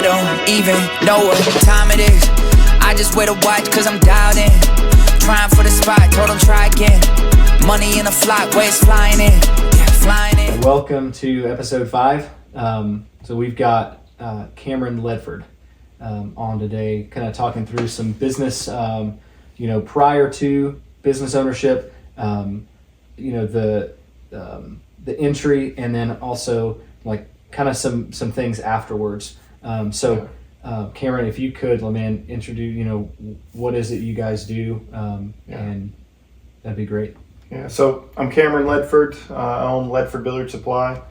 don't even know what time it is. I just wear the watch cause I'm dialed in. Trying for the spot, told them try again. Money in a flock, where it's flying in. Yeah, flying in. Welcome to episode 5. So we've got Cameron Ledford on today, kind of talking through some business, prior to business ownership, the entry, and then also like kind of some things afterwards. Cameron, if you could, man, introduce, what is it you guys do, and that'd be great. Yeah, so I'm Cameron Ledford. I own Ledford Billiard Supply,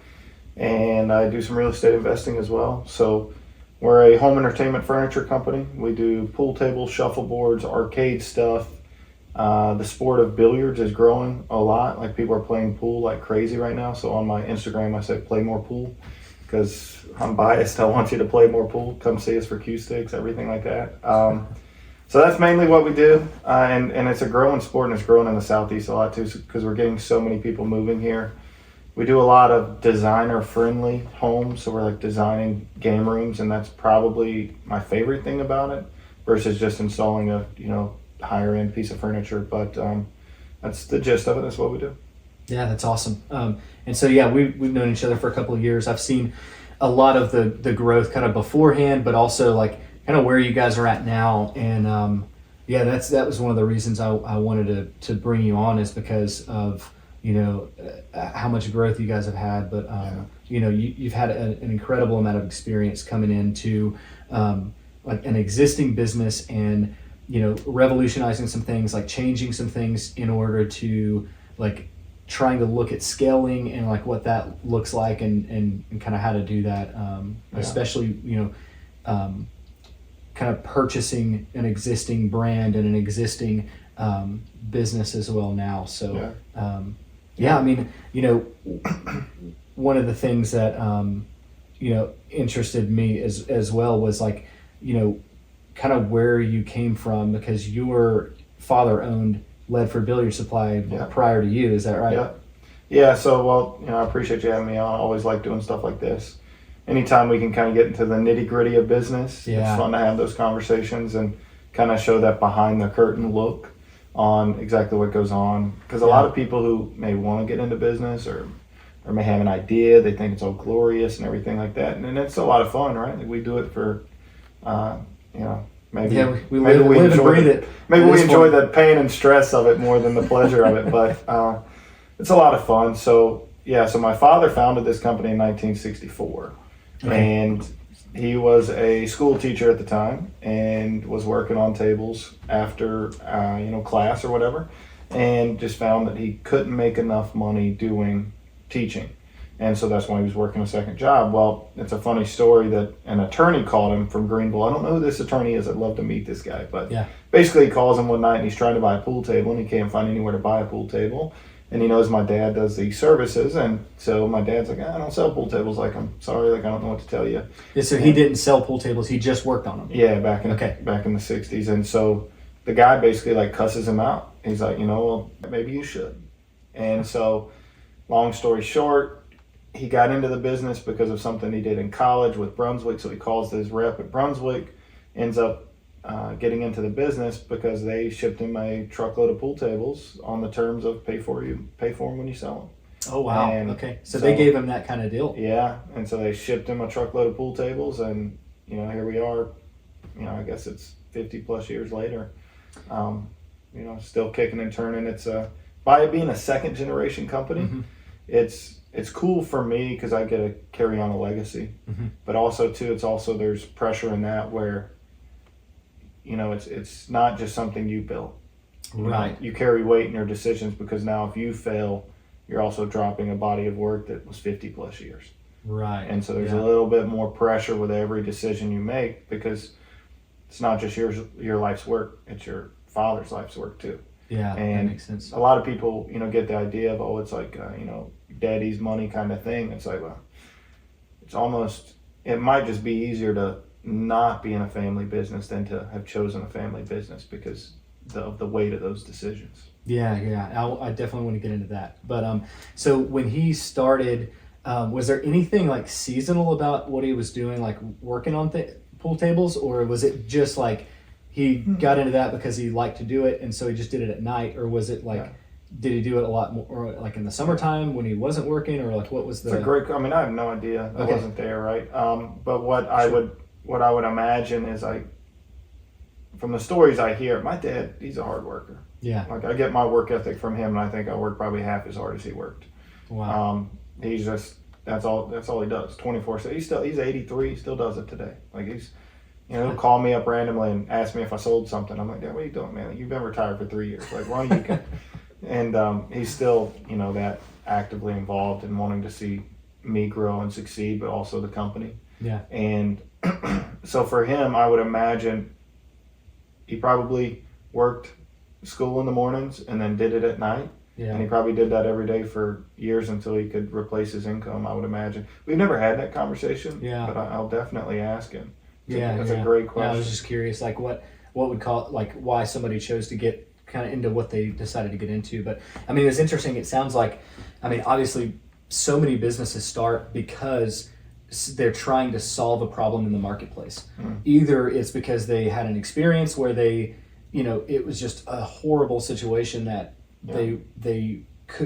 and I do some real estate investing as well. So we're a home entertainment furniture company. We do pool tables, shuffleboards, arcade stuff. The sport of billiards is growing a lot. Like, people are playing pool like crazy right now. So on my Instagram, I say play more pool because I'm biased. I want you to play more pool. Come see us for cue sticks, everything like that. So that's mainly what we do. And it's a growing sport, and it's growing in the Southeast a lot too, because we're getting so many people moving here. We do a lot of designer-friendly homes, so we're like designing game rooms, and that's probably my favorite thing about it, versus just installing a higher-end piece of furniture. But that's the gist of it. That's what we do. Yeah, that's awesome. And so we've known each other for a couple of years. I've seen a lot of the growth kind of beforehand, but also like kind of where you guys are at now. And that was one of the reasons I wanted to bring you on, is because of how much growth you guys have had, but you've had an incredible amount of experience coming into like an existing business, and revolutionizing some things, like changing some things in order to like trying to look at scaling and like what that looks like, and kind of how to do that, especially kind of purchasing an existing brand and an existing business as well now. So one of the things that interested me as well was like kind of where you came from, because your father owned Ledford Billiard Supply prior to you. Is that right? Yeah. So, I appreciate you having me on. I always like doing stuff like this. Anytime we can kind of get into the nitty gritty of business, it's fun to have those conversations and kind of show that behind the curtain look on exactly what goes on. Because a lot of people who may want to get into business or may have an idea, they think it's all glorious and everything like that. And it's a lot of fun, right? Like, we do it for, maybe we live and breathe it. Maybe we enjoy the pain and stress of it more than the pleasure of it. But it's a lot of fun. So my father founded this company in 1964. Okay. And he was a school teacher at the time and was working on tables after, class or whatever, and just found that he couldn't make enough money doing teaching. And so that's why he was working a second job. Well, it's a funny story that an attorney called him from Greenville. I don't know who this attorney is. I'd love to meet this guy. But basically he calls him one night and he's trying to buy a pool table, and he can't find anywhere to buy a pool table. And he knows my dad does these services, and so my dad's like, I don't sell pool tables. Like, I'm sorry, like, I don't know what to tell you. Yeah, so he didn't sell pool tables, he just worked on them. Yeah, back in the 60s. And so the guy basically like cusses him out. He's like, well, maybe you should. And so, long story short, he got into the business because of something he did in college with Brunswick. So he calls his rep at Brunswick, ends up getting into the business because they shipped him a truckload of pool tables on the terms of pay for them when you sell them. Oh wow! Okay, so they gave him that kind of deal. Yeah, and so they shipped him a truckload of pool tables, and here we are. I guess it's 50 plus years later. Still kicking and turning. It's by it being a second generation company, it's cool for me because I get to carry on a legacy, but also too, there's pressure in that where. It's not just something you built. Right. You carry weight in your decisions, because now if you fail, you're also dropping a body of work that was 50 plus years. Right. And so there's a little bit more pressure with every decision you make, because it's not just your life's work, it's your father's life's work too. Yeah, and that makes sense. A lot of people, get the idea of, it's like, daddy's money kind of thing. It's like, well, it might just be easier to not be in a family business than to have chosen a family business because of the weight of those decisions. Yeah. I definitely want to get into that. But so when he started, was there anything like seasonal about what he was doing, like working on pool tables, or was it just like he got into that because he liked to do it and so he just did it at night, or was it like did he do it a lot more or like in the summertime when he wasn't working, or like what was the? It's a great. I mean, I have no idea. I wasn't there, right? But what I would imagine is from the stories I hear, my dad, he's a hard worker. Yeah. Like I get my work ethic from him, and I think I work probably half as hard as he worked. Wow. He's just that's all he does 24/7. He's 83. He still does it today. Like he'll call me up randomly and ask me if I sold something. I'm like, Dad, what are you doing, man? You've been retired for 3 years. Like, why don't you? And he's still that actively involved in wanting to see me grow and succeed, but also the company. Yeah. And so for him, I would imagine he probably worked school in the mornings and then did it at night. Yeah. And he probably did that every day for years until he could replace his income, I would imagine. We've never had that conversation, but I'll definitely ask him. That's a great question. Yeah, I was just curious, like what would call, like why somebody chose to get kind of into what they decided to get into. But I mean, it's interesting. It sounds like, I mean, obviously so many businesses start because they're trying to solve a problem in the marketplace. Either it's because they had an experience where they, it was just a horrible situation that they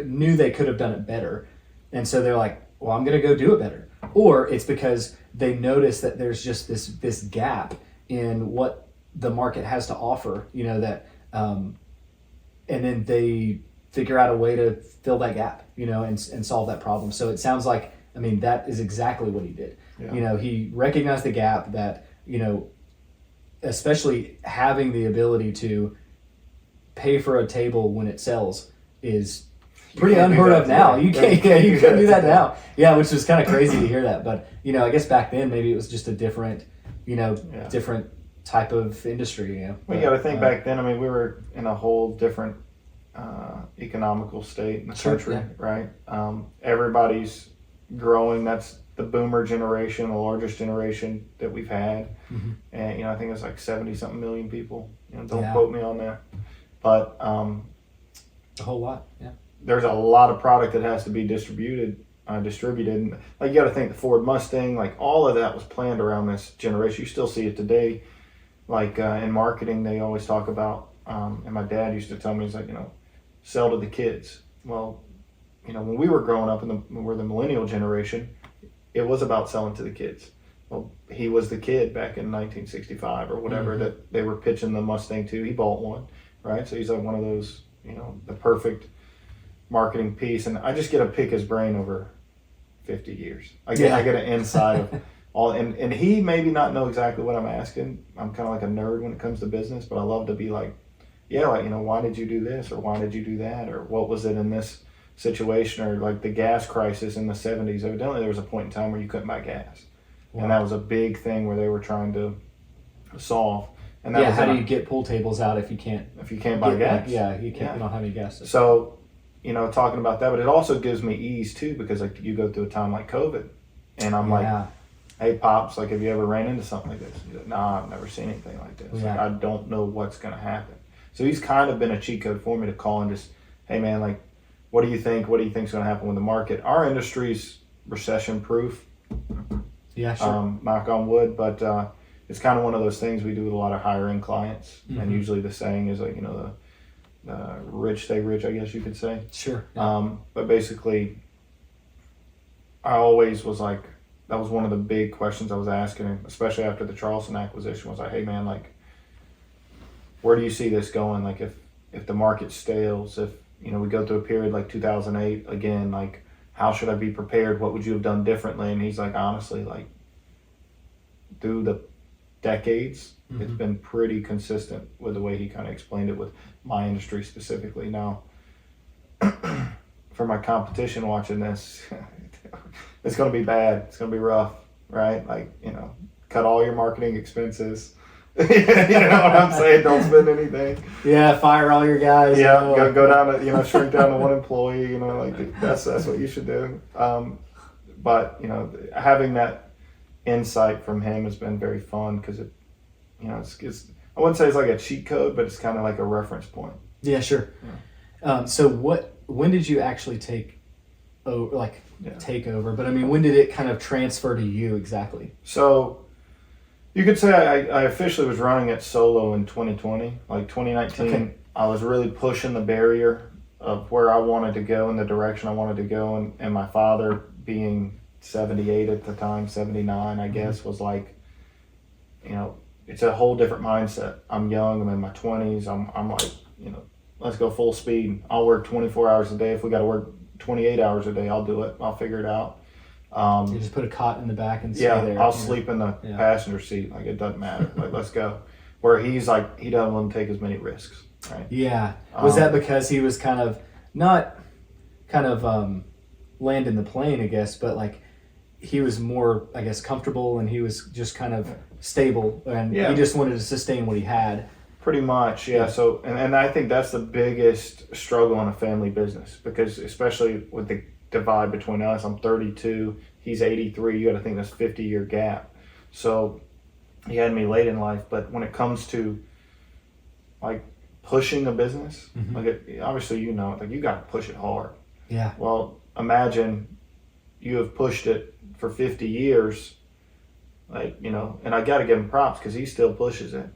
knew they could have done it better. And so they're like, well, I'm going to go do it better. Or it's because they notice that there's just this gap in what the market has to offer, that, and then they figure out a way to fill that gap, and solve that problem. So it sounds like, I mean, that is exactly what he did. Yeah. He recognized the gap that, especially having the ability to pay for a table when it sells is pretty unheard of now. You can't do that now. Yeah, which is kind of crazy to hear that. But, I guess back then maybe it was just a different, different type of industry. Well, you got to think back then, I mean, we were in a whole different economical state in the country, right? Everybody's growing. That's the boomer generation, the largest generation that we've had. And, I think it's like 70-something million people. Don't quote me on that. But a whole lot, there's a lot of product that has to be distributed. Like you got to think the Ford Mustang, like all of that was planned around this generation. You still see it today. Like in marketing, they always talk about, and my dad used to tell me, he's like, sell to the kids. Well, when we were growing up we're the millennial generation, it was about selling to the kids. Well, he was the kid back in 1965 or whatever that they were pitching the Mustang to. He bought one, right? So he's like one of those, the perfect marketing piece. And I just get to pick his brain over 50 years. I get an insight of all, and he maybe not know exactly what I'm asking. I'm kind of like a nerd when it comes to business, but I love to be like, why did you do this, or why did you do that, or what was it in this situation, or like the gas crisis in the 70s. Evidently there was a point in time where you couldn't buy gas. Wow. And that was a big thing where they were trying to solve. And that how do you get pool tables out if you can't buy gas? You can't. You don't have any gas. So, talking about that, but it also gives me ease too, because like you go through a time like COVID, and I'm like, hey Pops, like have you ever ran into something like this? He's like, nah, I've never seen anything like this. Like, I don't know what's gonna happen. So he's kind of been a cheat code for me to call and just, hey man, like, what do you think? What do you think's gonna happen with the market? Our industry's recession proof. Yeah, sure. Knock on wood, but it's kind of one of those things we do with a lot of higher end clients, and usually the saying is like, the rich stay rich, I guess you could say. Sure. Yeah. But basically, I always was like, that was one of the big questions I was asking him, especially after the Charleston acquisition, was like, hey man, like, where do you see this going? Like if the market stales, if we go through a period like 2008 again, like how should I be prepared? What would you have done differently? And he's like, honestly, like through the decades, it's been pretty consistent with the way he kind of explained it with my industry specifically. Now, for my competition watching this, it's going to be bad. It's going to be rough, right? Like, cut all your marketing expenses. You know what I'm saying? Don't spend anything. Yeah, fire all your guys. Yeah, go down to shrink down to one employee. Like that's what you should do. But having that insight from him has been very fun because it's I wouldn't say it's like a cheat code, but it's kind of like a reference point. Yeah, sure. Yeah. So when did you actually take over? But I mean, when did it kind of transfer to you exactly? So You could say I officially was running it solo in 2020. Like 2019, Okay. I was really pushing the barrier of where I wanted to go and the direction I wanted to go. And my father, being 78 at the time, 79, I guess, was like, you know, it's a whole different mindset. I'm young. I'm in my 20s. I'm like, you know, let's go full speed. I'll work 24 hours a day. If we got to work 28 hours a day, I'll do it. I'll figure it out. You just put a cot in the back and stay there. I'll sleep in the passenger seat. Like, it doesn't matter. Like, let's go. Where he's like, he doesn't want to take as many risks. Right. Yeah. Was that because he was kind of not landing the plane, I guess, but like he was more, I guess, comfortable and he was just kind of stable and he just wanted to sustain what he had. Pretty much, yeah. So, and I think that's the biggest struggle in a family business, because especially with the divide between us, I'm 32, he's 83. You got to think that's 50-year gap. So he had me late in life, but when it comes to like pushing a business, like obviously, you know, like you got to push it hard. Yeah. Well, imagine you have pushed it for 50 years, like, you know, and I got to give him props because he still pushes it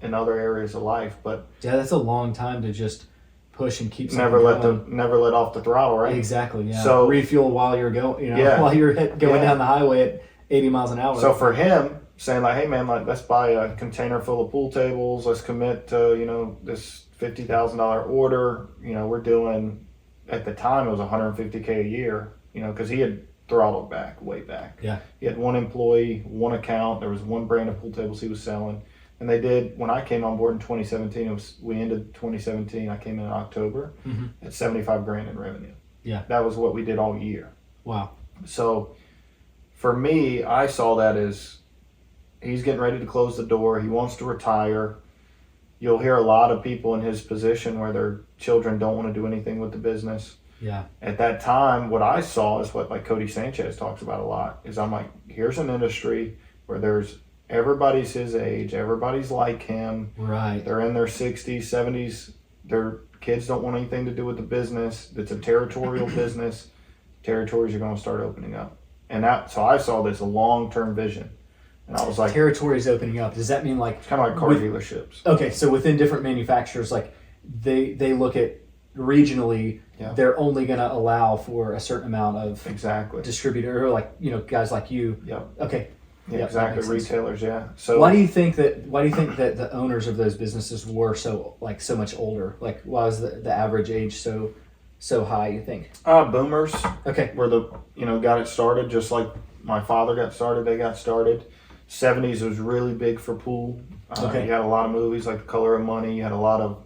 in other areas of life. But yeah, that's a long time to just push and keep never let going. off the throttle, right? Exactly. Yeah. So refuel while you're going, you know, while you're going down the highway at 80 miles an hour. So for him, saying like, hey man, like let's buy a container full of pool tables. Let's commit to, you know, this $50,000 order. You know, we're doing, at the time it was $150K a year, you know, because he had throttled back, way back. Yeah. He had one employee, one account. There was one brand of pool tables he was selling. And they did, when I came on board in 2017, we ended 2017, I came in October at $75,000 in revenue. Yeah. That was what we did all year. Wow. So for me, I saw that as he's getting ready to close the door. He wants to retire. You'll hear a lot of people in his position where their children don't want to do anything with the business. Yeah. At that time, what I saw is what like Cody Sanchez talks about a lot, is I'm like, here's an industry where there's everybody's his age, everybody's like him. Right. They're in their 60s, 70s. Their kids don't want anything to do with the business. It's a territorial business. Territories are going to start opening up. And so I saw this a long-term vision. And I was like, territories opening up. Does that mean like it's kind of like car dealerships? Okay, so within different manufacturers, like they look at regionally, they're only going to allow for a certain amount of distributor, or like, you know, guys like you. Yep. Okay. Yeah, exactly. Retailers, So why do you think that the owners of those businesses were so much older? Like, why was the average age so high, you think? Boomers. Okay. Were got it started, just like my father got started. They got started. 70s was really big for pool. You had a lot of movies like The Color of Money. You had a lot of,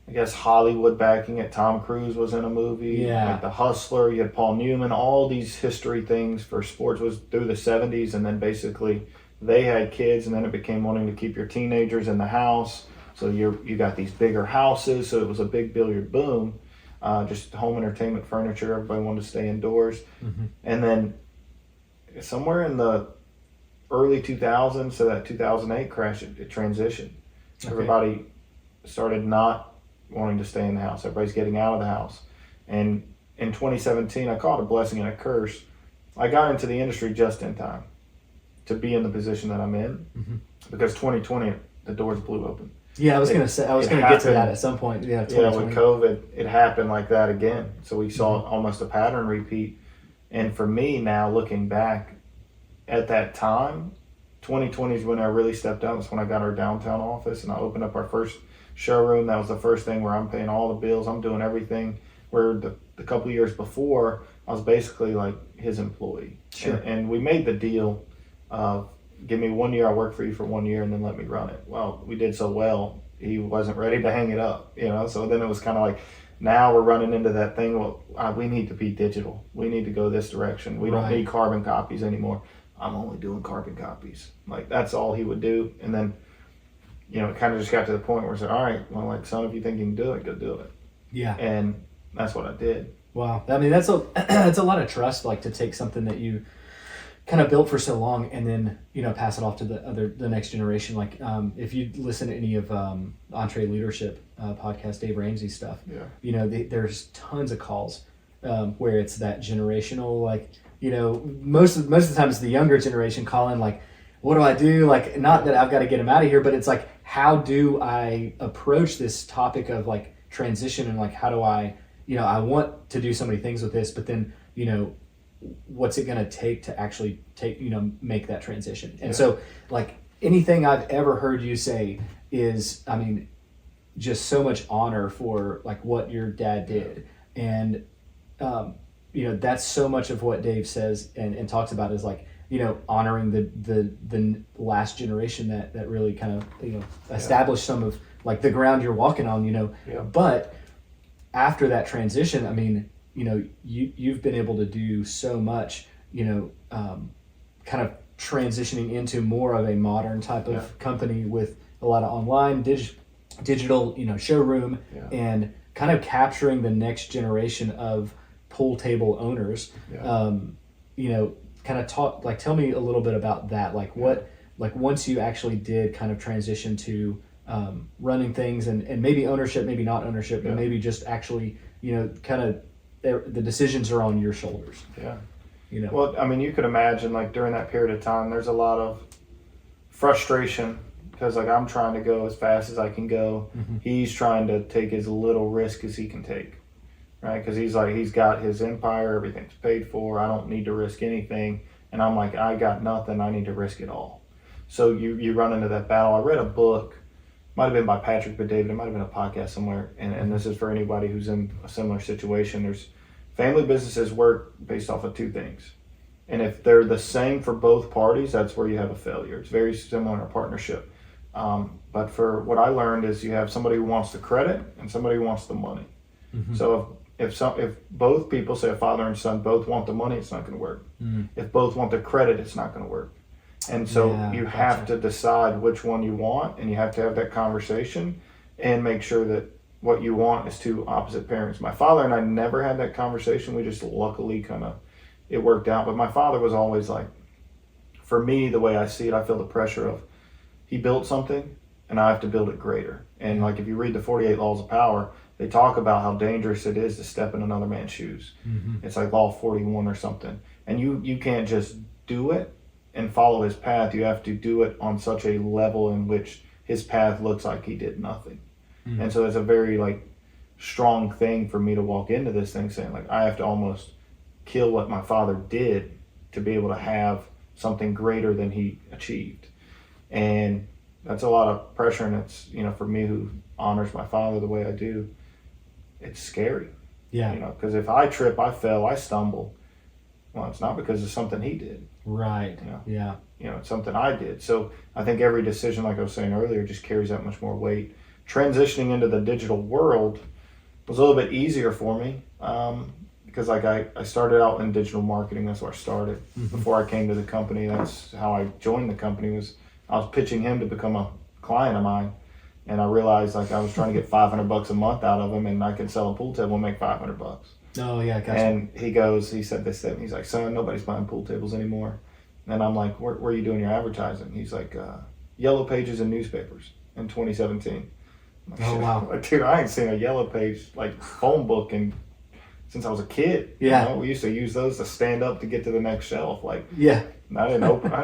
I guess, Hollywood backing it. Tom Cruise was in a movie. Like The Hustler. You had Paul Newman. All these history things for sports was through the 70s. And then basically they had kids, and then it became wanting to keep your teenagers in the house. So you got these bigger houses. So it was a big billiard boom. Just home entertainment furniture. Everybody wanted to stay indoors. And then somewhere in the early 2000s, so that 2008 crash, it transitioned. Everybody started not wanting to stay in the house. Everybody's getting out of the house. And in 2017, I call it a blessing and a curse. I got into the industry just in time to be in the position that I'm in, because 2020, the doors blew open. Yeah, I was going to get to that at some point. Yeah, with COVID, it happened like that again. So we saw almost a pattern repeat. And for me now, looking back at that time, 2020 is when I really stepped out. It's when I got our downtown office and I opened up our first showroom. That was the first thing where I'm paying all the bills. I'm doing everything, where the couple of years before, I was basically like his employee. Sure. And we made the deal of, give me 1 year, I'll work for you for 1 year, and then let me run it. Well, we did so well, he wasn't ready to hang it up, you know? So then it was kind of like, now we're running into that thing, we need to be digital. We need to go this direction. We don't need carbon copies anymore. I'm only doing carbon copies. Like, that's all he would do. And then, you know, it kind of just got to the point where I said, all right, well, like, son, if you think you can do it, go do it. Yeah. And that's what I did. Wow. I mean, that's a lot of trust, like, to take something that you kind of built for so long and then, you know, pass it off to the next generation. Like, if you listen to any of Entree Leadership podcast, Dave Ramsey's stuff, you know, there's tons of calls where it's that generational, like, you know, most of the time it's the younger generation calling like, what do I do? Like, not that I've got to get him out of here, but it's like, how do I approach this topic of like transition, and like, how do I, I want to do so many things with this, but then, what's it going to take to actually make that transition? And so like anything I've ever heard you say is, I mean, just so much honor for like what your dad did. And, that's so much of what Dave says and talks about is like, honoring the last generation that really kind of, established some of like the ground you're walking on, but after that transition, I mean, you've been able to do so much, kind of transitioning into more of a modern type of company with a lot of online digital, showroom and kind of capturing the next generation of pool table owners. Kind of tell me a little bit about that. Like what, like once you actually did kind of transition to running things and maybe ownership, maybe not ownership, but maybe just actually, kind of the decisions are on your shoulders. Yeah. Well, I mean, you could imagine like during that period of time, there's a lot of frustration because like I'm trying to go as fast as I can go. Mm-hmm. He's trying to take as little risk as he can take, right? Because he's like, he's got his empire, everything's paid for. I don't need to risk anything. And I'm like, I got nothing. I need to risk it all. So you run into that battle. I read a book, might have been by Patrick Bet-David. It might have been a podcast somewhere. And this is for anybody who's in a similar situation. There's family businesses work based off of two things. And if they're the same for both parties, that's where you have a failure. It's very similar in a partnership. But for what I learned is you have somebody who wants the credit and somebody who wants the money. Mm-hmm. So if both people, say a father and son, both want the money, it's not going to work. Mm-hmm. If both want the credit, it's not going to work. And so you have to decide which one you want, and you have to have that conversation and make sure that what you want is two opposite parents. My father and I never had that conversation. We just luckily it worked out. But my father was always like, for me, the way I see it, I feel the pressure of he built something and I have to build it greater. And like if you read the 48 Laws of Power, they talk about how dangerous it is to step in another man's shoes. Mm-hmm. It's like Law 41 or something. And you can't just do it and follow his path. You have to do it on such a level in which his path looks like he did nothing. Mm-hmm. And so it's a very like strong thing for me to walk into this thing saying like I have to almost kill what my father did to be able to have something greater than he achieved. And that's a lot of pressure, and it's, for me who honors my father the way I do, it's scary. Yeah. Because if I trip, I fail, I stumble, well, it's not because of something he did. Right. Yeah. It's something I did. So I think every decision, like I was saying earlier, just carries that much more weight. Transitioning into the digital world was a little bit easier for me because like I started out in digital marketing. That's where I started. Mm-hmm. Before I came to the company, that's how I joined the company. I was pitching him to become a client of mine, and I realized like I was trying to get $500 a month out of him, and I could sell a pool table and make $500. Oh yeah, gotcha. And he said this thing. He's like, son, nobody's buying pool tables anymore. And I'm like, where are you doing your advertising? He's like, yellow pages in newspapers in 2017. Like, oh wow. Like, dude, I ain't seen a yellow page like phone book since I was a kid. Yeah. We used to use those to stand up to get to the next shelf. Like, yeah. I didn't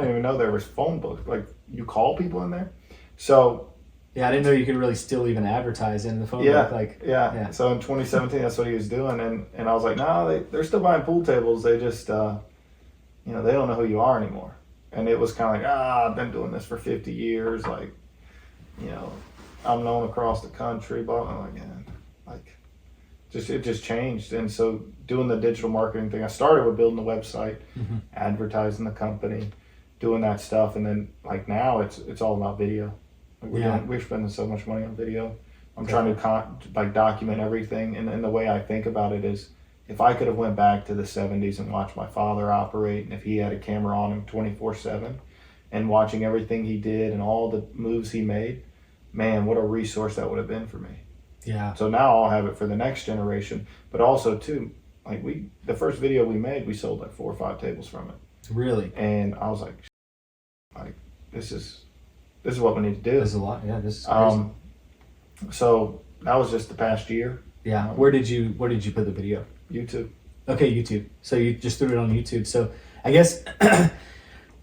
even know there was phone books. Like, you call people in there. So yeah, I didn't know you could really still even advertise in the phone book. Like, yeah. So in 2017, that's what he was doing, and I was like, no, they're still buying pool tables. They just, they don't know who you are anymore. And it was kind of like, I've been doing this for 50 years. Like, I'm known across the country. But I'm like, it just changed. And so doing the digital marketing thing, I started with building the website, mm-hmm. advertising the company, doing that stuff, and then like now it's all about video. Like we're spending so much money on video. I'm trying to document everything, and the way I think about it is, if I could have went back to the 70s and watched my father operate, and if he had a camera on him 24/7, and watching everything he did and all the moves he made, man, what a resource that would have been for me. Yeah. So now I'll have it for the next generation, but also too, like the first video we made, we sold like 4 or 5 tables from it. Really? And I was like this is what we need to do. This is a lot. Yeah, this is crazy. So that was just the past year. Yeah. Where did you put the video? YouTube. Okay, YouTube. So you just threw it on YouTube. So I guess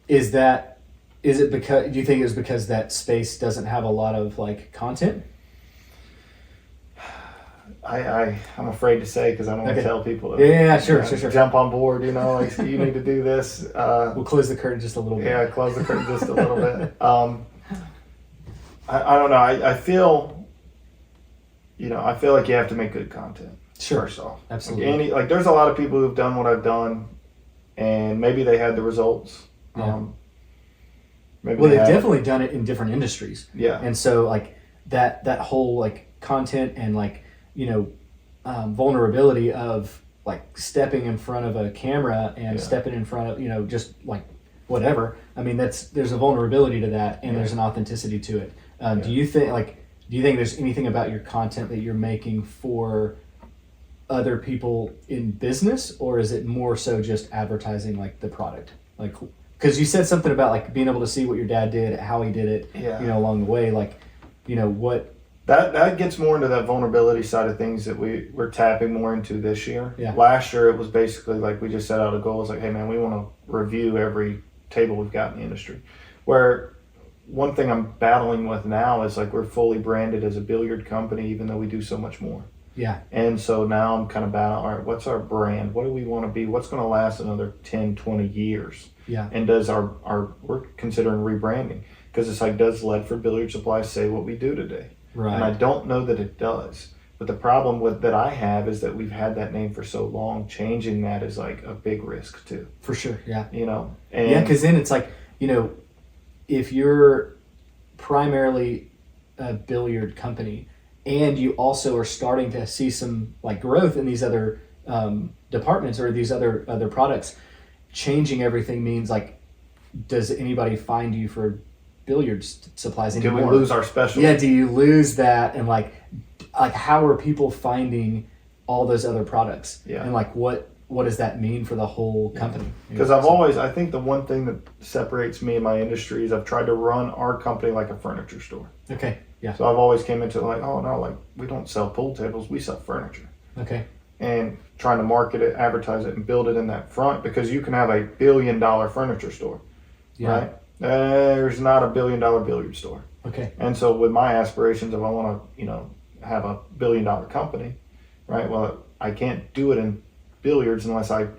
is Is it because, do you think it's because that space doesn't have a lot of like content? I'm afraid to say because I don't want to tell people. Sure. Jump on board, like you need to do this. We'll close the curtain just a little bit. Yeah, close the curtain just a little bit. I don't know. I feel, I feel like you have to make good content. Sure. First off, Absolutely. Like there's a lot of people who've done what I've done, and maybe they had the results. Yeah. Maybe Well, they've definitely done it in different industries. Yeah. And so like that whole like content and like, vulnerability of like stepping in front of a camera and stepping in front of, just like whatever. I mean, there's a vulnerability to that, and there's an authenticity to it. Do you think there's anything about your content that you're making for other people in business, or is it more so just advertising like the product? Like, because you said something about like being able to see what your dad did, how he did it, along the way, like, what. That gets more into that vulnerability side of things that we're tapping more into this year. Yeah. Last year it was basically like we just set out a goal. It's like, hey man, we want to review every table we've got in the industry. Where one thing I'm battling with now is like we're fully branded as a billiard company, even though we do so much more. Yeah. And so now I'm kind of battling, all right, what's our brand? What do we want to be? What's going to last another 10, 20 years? Yeah. And does we're considering rebranding, because it's like, does Ledford Billiard Supply say what we do today? Right. And I don't know that it does. But the problem that I have is that we've had that name for so long. Changing that is like a big risk too. For sure, yeah. And because then it's like, if you're primarily a billiard company and you also are starting to see some like growth in these other departments or these other products, changing everything means like, does anybody find you for billiard supplies anymore? Do we lose our specialty? Yeah, do you lose that? And like how are people finding all those other products? Yeah. And like what does that mean for the whole company? Because I think the one thing that separates me and my industry is I've tried to run our company like a furniture store. Okay. Yeah. So I've always came into it like, oh no, like we don't sell pool tables, we sell furniture. Okay. And trying to market it, advertise it, and build it in that front, because you can have a $1 billion furniture store, right? There's not a $1 billion billiard store. Okay. And so with my aspirations, if I want to, have a $1 billion company, right? Well, I can't do it in billiards unless I'm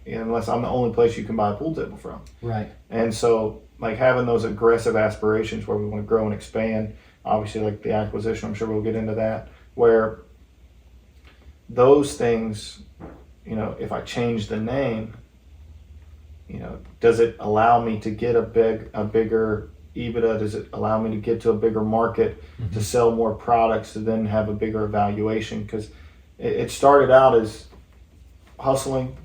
the only place you can buy a pool table from. Right. And so like having those aggressive aspirations where we want to grow and expand, obviously like the acquisition, I'm sure we'll get into that, where those things, if I change the name, does it allow me to get a bigger EBITDA? Does it allow me to get to a bigger market, to sell more products, to then have a bigger evaluation? Because it started out as hustling,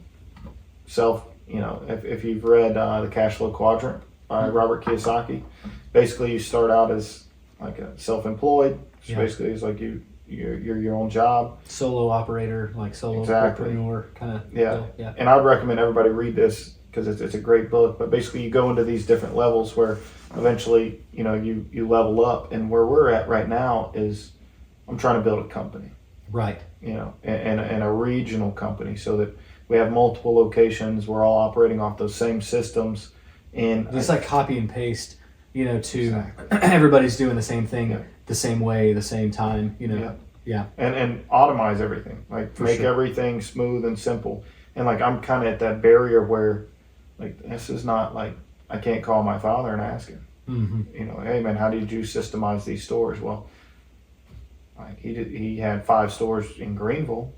if you've read the Cash Flow Quadrant by Robert Kiyosaki, basically you start out as like a self-employed, which basically is like you're your own job. Solo operator, like solo entrepreneur kind of. Yeah. And I'd recommend everybody read this, because it's a great book. But basically you go into these different levels where eventually, you level up. And where we're at right now is I'm trying to build a company. Right. And a regional company, so that we have multiple locations. We're all operating off those same systems. And it's like copy and paste, to everybody's doing the same thing, the same way, the same time, Yeah. And automize everything, like make everything smooth and simple. And like I'm kind of at that barrier where like this is not like I can't call my father and ask him, hey man, how did you systemize these stores? Well, like he had 5 stores in Greenville,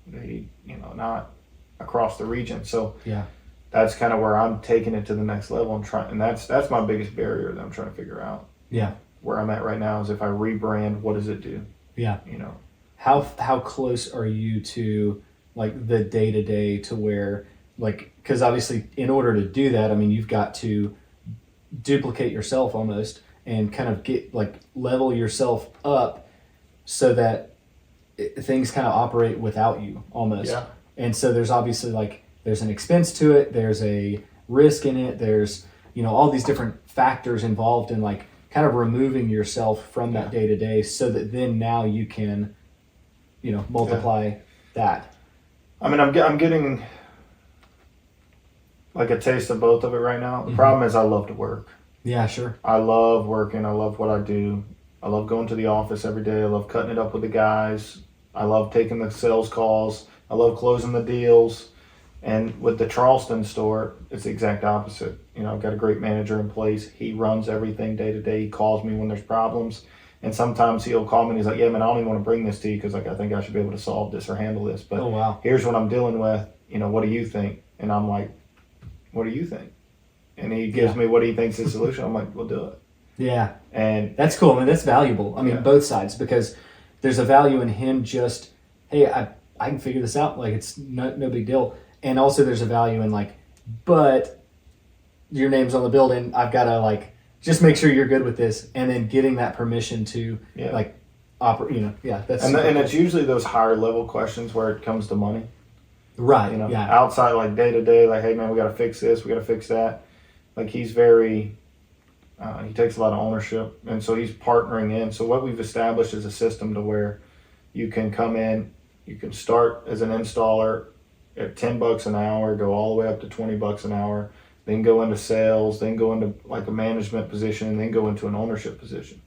not across the region. So that's kind of where I'm taking it to the next level and that's my biggest barrier that I'm trying to figure out. Yeah. Where I'm at right now is if I rebrand, what does it do? Yeah. How close are you to like the day-to-day to where like, because obviously in order to do that, I mean, you've got to duplicate yourself almost and kind of get like level yourself up so that things kind of operate without you almost. Yeah. And so there's obviously like, there's an expense to it. There's a risk in it. There's, all these different factors involved in like kind of removing yourself from that day to day, so that then now you can, multiply that. I mean, I'm getting like a taste of both of it right now. The problem is I love to work. Yeah, sure. I love working. I love what I do. I love going to the office every day. I love cutting it up with the guys. I love taking the sales calls. I love closing the deals. And with the Charleston store, it's the exact opposite. You know, I've got a great manager in place. He runs everything day to day. He calls me when there's problems. And sometimes he'll call me and he's like, yeah, man, I don't even want to bring this to you because like I think I should be able to solve this or handle this. But Oh, wow. here's what I'm dealing with. You know, what do you think? And I'm like, what do you think? And he gives me what he thinks is the solution. I'm like, we'll do it. Yeah. And That's cool. I mean, that's valuable. I mean, Yeah. both sides, because there's a value in him just, hey, I can figure this out. Like, it's no big deal. And also there's a value in like, but your name's on the building. I've got to like, just make sure you're good with this. And then getting that permission to like operate, you know, that's. and it's usually those higher level questions where it comes to money. right. You know, Yeah. outside like day to day, like, hey man, we got to fix this, we got to fix that. Like he's very, he takes a lot of ownership, and so he's partnering in. So what we've established is a system to where you can come in, you can start as an installer at $10 an hour, go all the way up to $20 an hour, then go into sales, then go into like a management position, and then go into an ownership position.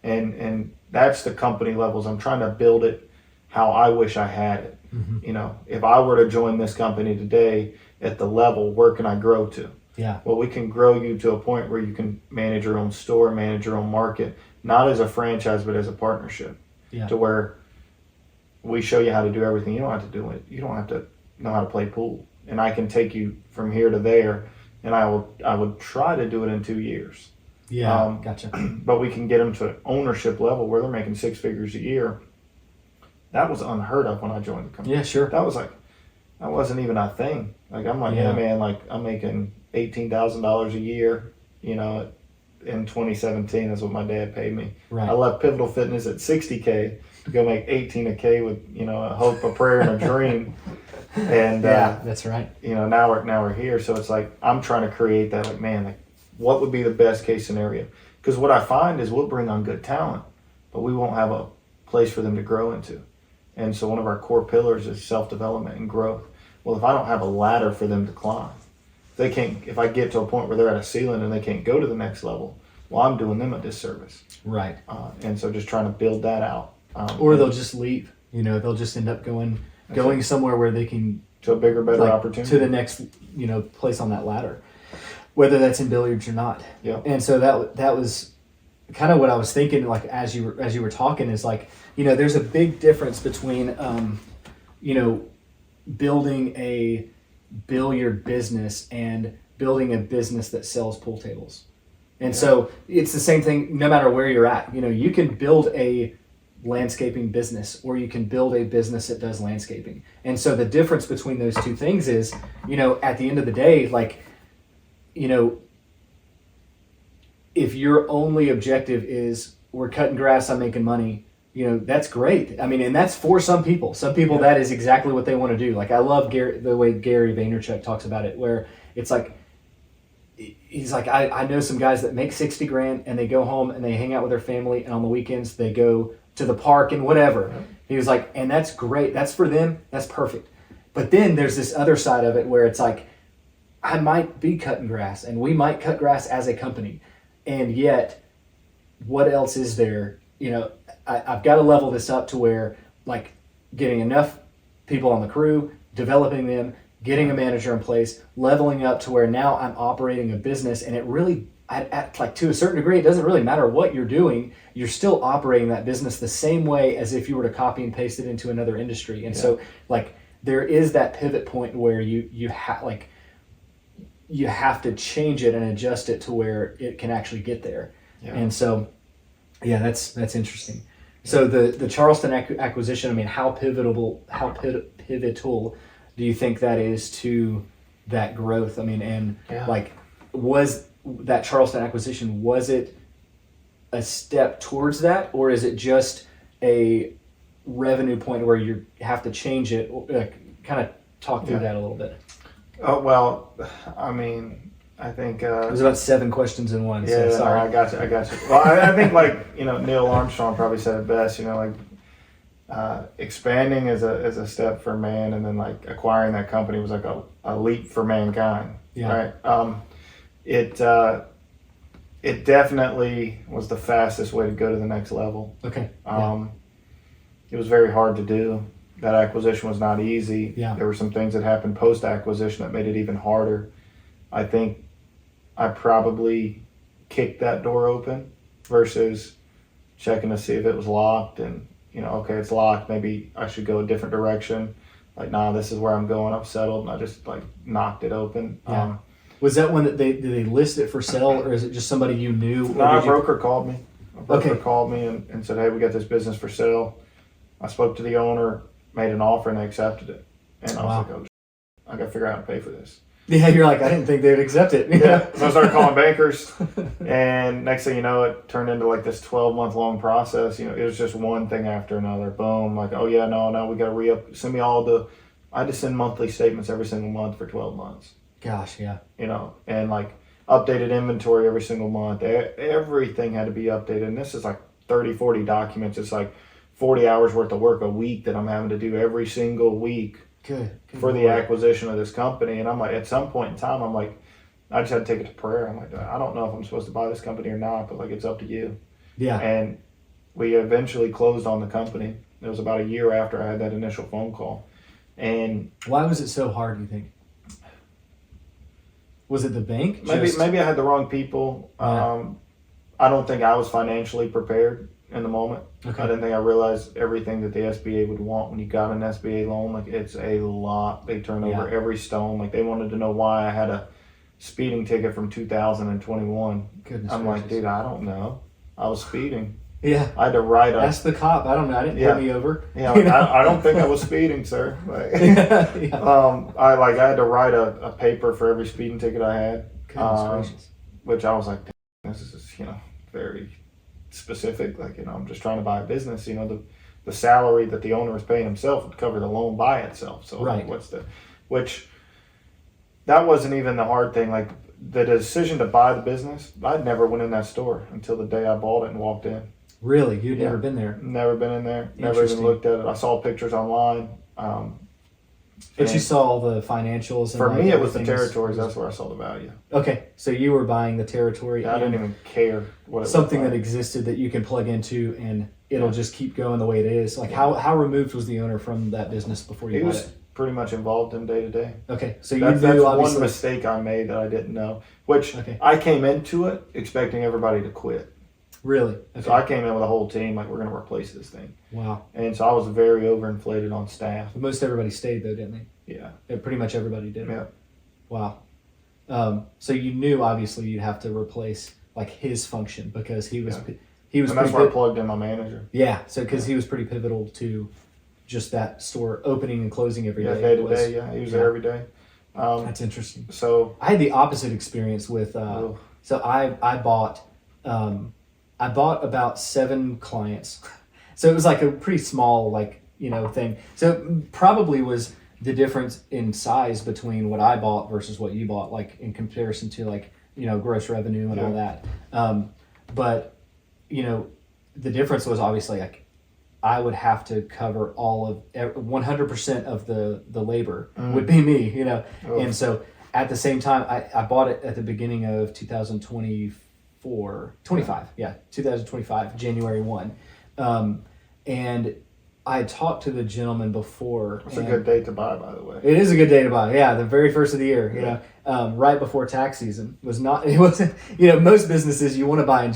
And that's the company levels. I'm trying to build it how I wish I had it. Mhm. You know, if I were to join this company today at the level, where can I grow to? Yeah. Well, we can grow you to a point where you can manage your own store, manage your own market, not as a franchise, but as a partnership. Yeah. To where we show you how to do everything. You don't have to do it. You don't have to know how to play pool. And I can take you from here to there, and I would try to do it in 2 years. Yeah. Gotcha. But we can get them to ownership level where they're making 6 figures a year. That was unheard of when I joined the company. Yeah, sure. That wasn't even a thing. Like I'm like, yeah, man, like I'm making $18,000 a year, you know, in 2017 is what my dad paid me. Right. I left Pivotal Fitness at $60K to go make $18K with, you know, a hope, a prayer, and a dream. And Yeah, that's right. you know, now we're here. So it's like I'm trying to create that. Like, man, like what would be the best case scenario? Because what I find is we'll bring on good talent, but we won't have a place for them to grow into. And so one of our core pillars is self-development and growth. Well, if I don't have a ladder for them to climb, if I get to a point where they're at a ceiling and they can't go to the next level, well, I'm doing them a disservice. Right. And so just trying to build that out. Or they'll just leave. You know, they'll just end up going somewhere where they can to a bigger, better like, opportunity. to the next, you know, place on that ladder, whether that's in billiards or not. Yeah. And so that was kind of what I was thinking. Like as you were talking, is like, you know, there's a big difference between, you know, building a billiard business and building a business that sells pool tables. And so it's the same thing no matter where you're at. You know, you can build a landscaping business or you can build a business that does landscaping. And so the difference between those two things is, you know, at the end of the day, like, you know, if your only objective is we're cutting grass, I'm making money, you know, that's great. I mean, and that's for some people. Some people, that is exactly what they want to do. Like, I love the way Gary Vaynerchuk talks about it, where it's like, he's like, I know some guys that make 60 grand and they go home and they hang out with their family, and on the weekends they go to the park and whatever. Right. He was like, and that's great. That's for them. That's perfect. But then there's this other side of it where it's like, I might be cutting grass and we might cut grass as a company. And yet, what else is there? You know, I've got to level this up to where, like, getting enough people on the crew, developing them, getting a manager in place, leveling up to where now I'm operating a business, and it really, like, to a certain degree, it doesn't really matter what you're doing. You're still operating that business the same way as if you were to copy and paste it into another industry. And so, like, there is that pivot point where you have to change it and adjust it to where it can actually get there. Yeah. And so, yeah, that's interesting. So the Charleston acquisition, I mean, how pivotal do you think that is to that growth? I mean, and like, was that Charleston acquisition, was it a step towards that, or is it just a revenue point where you have to change it? Kind of talk through that a little bit. Oh, well, I mean, I think it was about 7 questions in one. Yeah, so sorry. I got you. Well, I think, like, you know, Neil Armstrong probably said it best. You know, like, expanding is a step for man, and then like acquiring that company was like a leap for mankind. Yeah. Right. it definitely was the fastest way to go to the next level. Okay. It was very hard to do. That acquisition was not easy. Yeah. There were some things that happened post-acquisition that made it even harder. I think I probably kicked that door open versus checking to see if it was locked and, okay, it's locked. Maybe I should go a different direction. Like, nah, this is where I'm going. I'm settled. And I just knocked it open. Yeah. Was that one that did they list it for sale, or is it just somebody you knew? No, a broker called me. A broker Okay. called me and said, hey, we got this business for sale. I spoke to the owner, made an offer, and they accepted it. And I was Wow. like, oh, I got to figure out how to pay for this. Yeah, you're like, I didn't think they would accept it. Yeah. So I started calling bankers, and next thing you know, it turned into this 12-month long process. It was just one thing after another. Boom. Like, oh yeah, no, we got to re-up. Send me I had to send monthly statements every single month for 12 months. Gosh, yeah. And updated inventory every single month. Everything had to be updated. And this is 30, 40 documents. It's 40 hours worth of work a week that I'm having to do every single week. Good For the Lord. acquisition of this company. And I'm at some point in time, I just had to take it to prayer. I'm I don't know if I'm supposed to buy this company or not, but it's up to you. Yeah. And we eventually closed on the company. It was about a year after I had that initial phone call. And Why was it so hard, do you think? Was it the bank? maybe I had the wrong people. Yeah. I don't think I was financially prepared in the moment. Okay. I didn't think I realized everything that the SBA would want when you got an SBA loan. It's a lot. They turn over every stone. They wanted to know why I had a speeding ticket from 2021. Goodness I'm gracious. dude, I don't know. I was speeding. Yeah. I had to write a. Ask the cop. I don't know. I didn't pull me over. Yeah, I don't think I was speeding, sir. Yeah. I had to write a paper for every speeding ticket I had. Goodness gracious. Which I was like, this is very specific. I'm just trying to buy a business. The salary that the owner was paying himself would cover the loan by itself. So Right. which that wasn't even the hard thing. The decision to buy the business, I'd never went in that store until the day I bought it and walked in. Really? You'd Yeah. never been there? Never been in there. Never even Interesting. looked at it. I saw pictures online. But and you saw all the financials. And for me, it was the everything territories. That's where I saw the value. Okay, so you were buying the territory. I didn't even care what it something was. that existed that you can plug into, and it'll just keep going the way it is. How removed was the owner from that business before you He bought was it? pretty much involved in day to day. Okay, so you That's knew one obviously. mistake I made that I didn't know. Which Okay. I came into it expecting everybody to quit. Really? Okay. So I came in with a whole team, we're going to replace this thing. Wow. And so I was very overinflated on staff. Most everybody stayed though, didn't they? Yeah. Pretty much everybody did. Yeah. Wow. So you knew obviously you'd have to replace his function because he was Yeah. he was And that's pretty where I plugged in my manager. yeah. So because he was pretty pivotal to just that store opening and closing every day. Yeah, day to was- day. Yeah, he was there every day. That's interesting. So I had the opposite experience with. So I bought about 7 clients. So it was a pretty small thing. So it probably was the difference in size between what I bought versus what you bought, in comparison to gross revenue and all that. But the difference was obviously I would have to cover all of 100% of the labor would be me, and so at the same time I bought it at the beginning of 2025, January 1, and I talked to the gentleman before. it's a good day to buy, by the way. It is a good day to buy. Yeah, the very first of the year. Right before tax season was not. It wasn't. Most businesses you want to buy in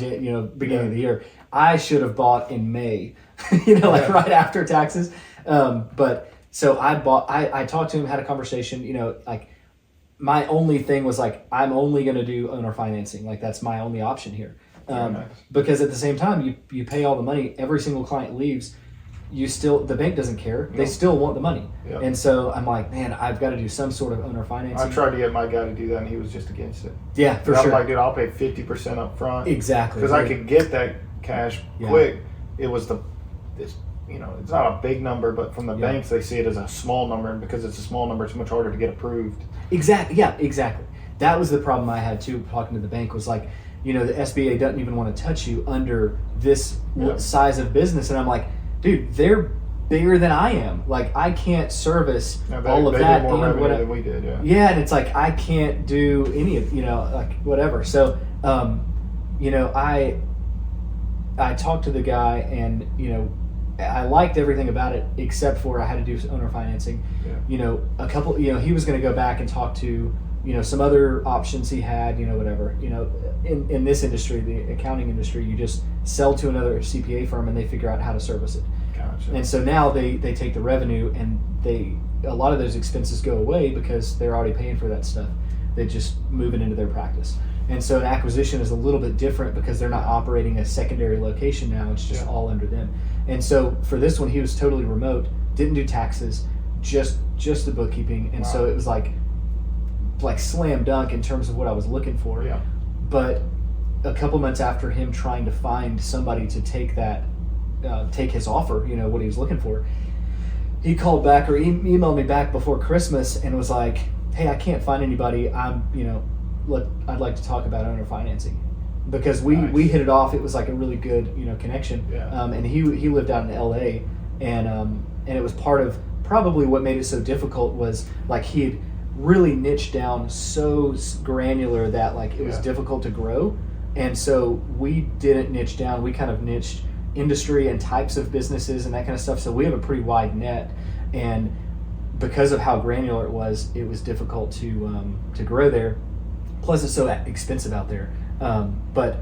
beginning of the year. I should have bought in May. Right after taxes. But so I bought. I talked to him, had a conversation. My only thing was I'm only going to do owner financing. That's my only option here. Nice. Because at the same time you pay all the money. Every single client leaves. The bank doesn't care. They still want the money. Yeah. And so I'm man, I've got to do some sort of owner financing. I tried to get my guy to do that, and he was just against it. Yeah, for I'm sure. dude, I'll pay 50% up front. Exactly. Because I could get that cash Yeah. quick. It was it's not a big number, but from the banks, they see it as a small number, and because it's a small number, it's much harder to get approved. Exactly. Yeah, exactly. That was the problem I had too, talking to the bank, was the SBA doesn't even want to touch you under this size of business. And I'm dude, they're bigger than I am. I can't service all of they that did more and revenue than we did, Yeah, and it's I can't do any of, whatever. So, you know, I talked to the guy, and you know, I liked everything about it except for I had to do owner financing. Yeah. You know, he was going to go back and talk to, you know, some other options he had, you know, whatever. You know, in this industry, the accounting industry, you just sell to another CPA firm and they figure out how to service it. Gotcha. And so now they take the revenue, and a lot of those expenses go away because they're already paying for that stuff. They just move it into their practice. And so an acquisition is a little bit different because they're not operating a secondary location now. It's just all under them. And so for this one, he was totally remote, didn't do taxes, just the bookkeeping. And so it was like slam dunk in terms of what I was looking for. Yeah. But a couple months after him trying to find somebody to take his offer, you know, what he was looking for, he called back or emailed me back before Christmas and was like, hey, I can't find anybody. I'd like to talk about owner financing, because we hit it off. It was like a really good, you know, connection. Yeah. And he lived out in LA, and it was part of probably what made it so difficult was like he had really niched down so granular that like it was difficult to grow. And so we didn't niche down. We kind of niched industry and types of businesses and that kind of stuff. So we have a pretty wide net, and because of how granular it was difficult to grow there. Plus, it's so expensive out there. But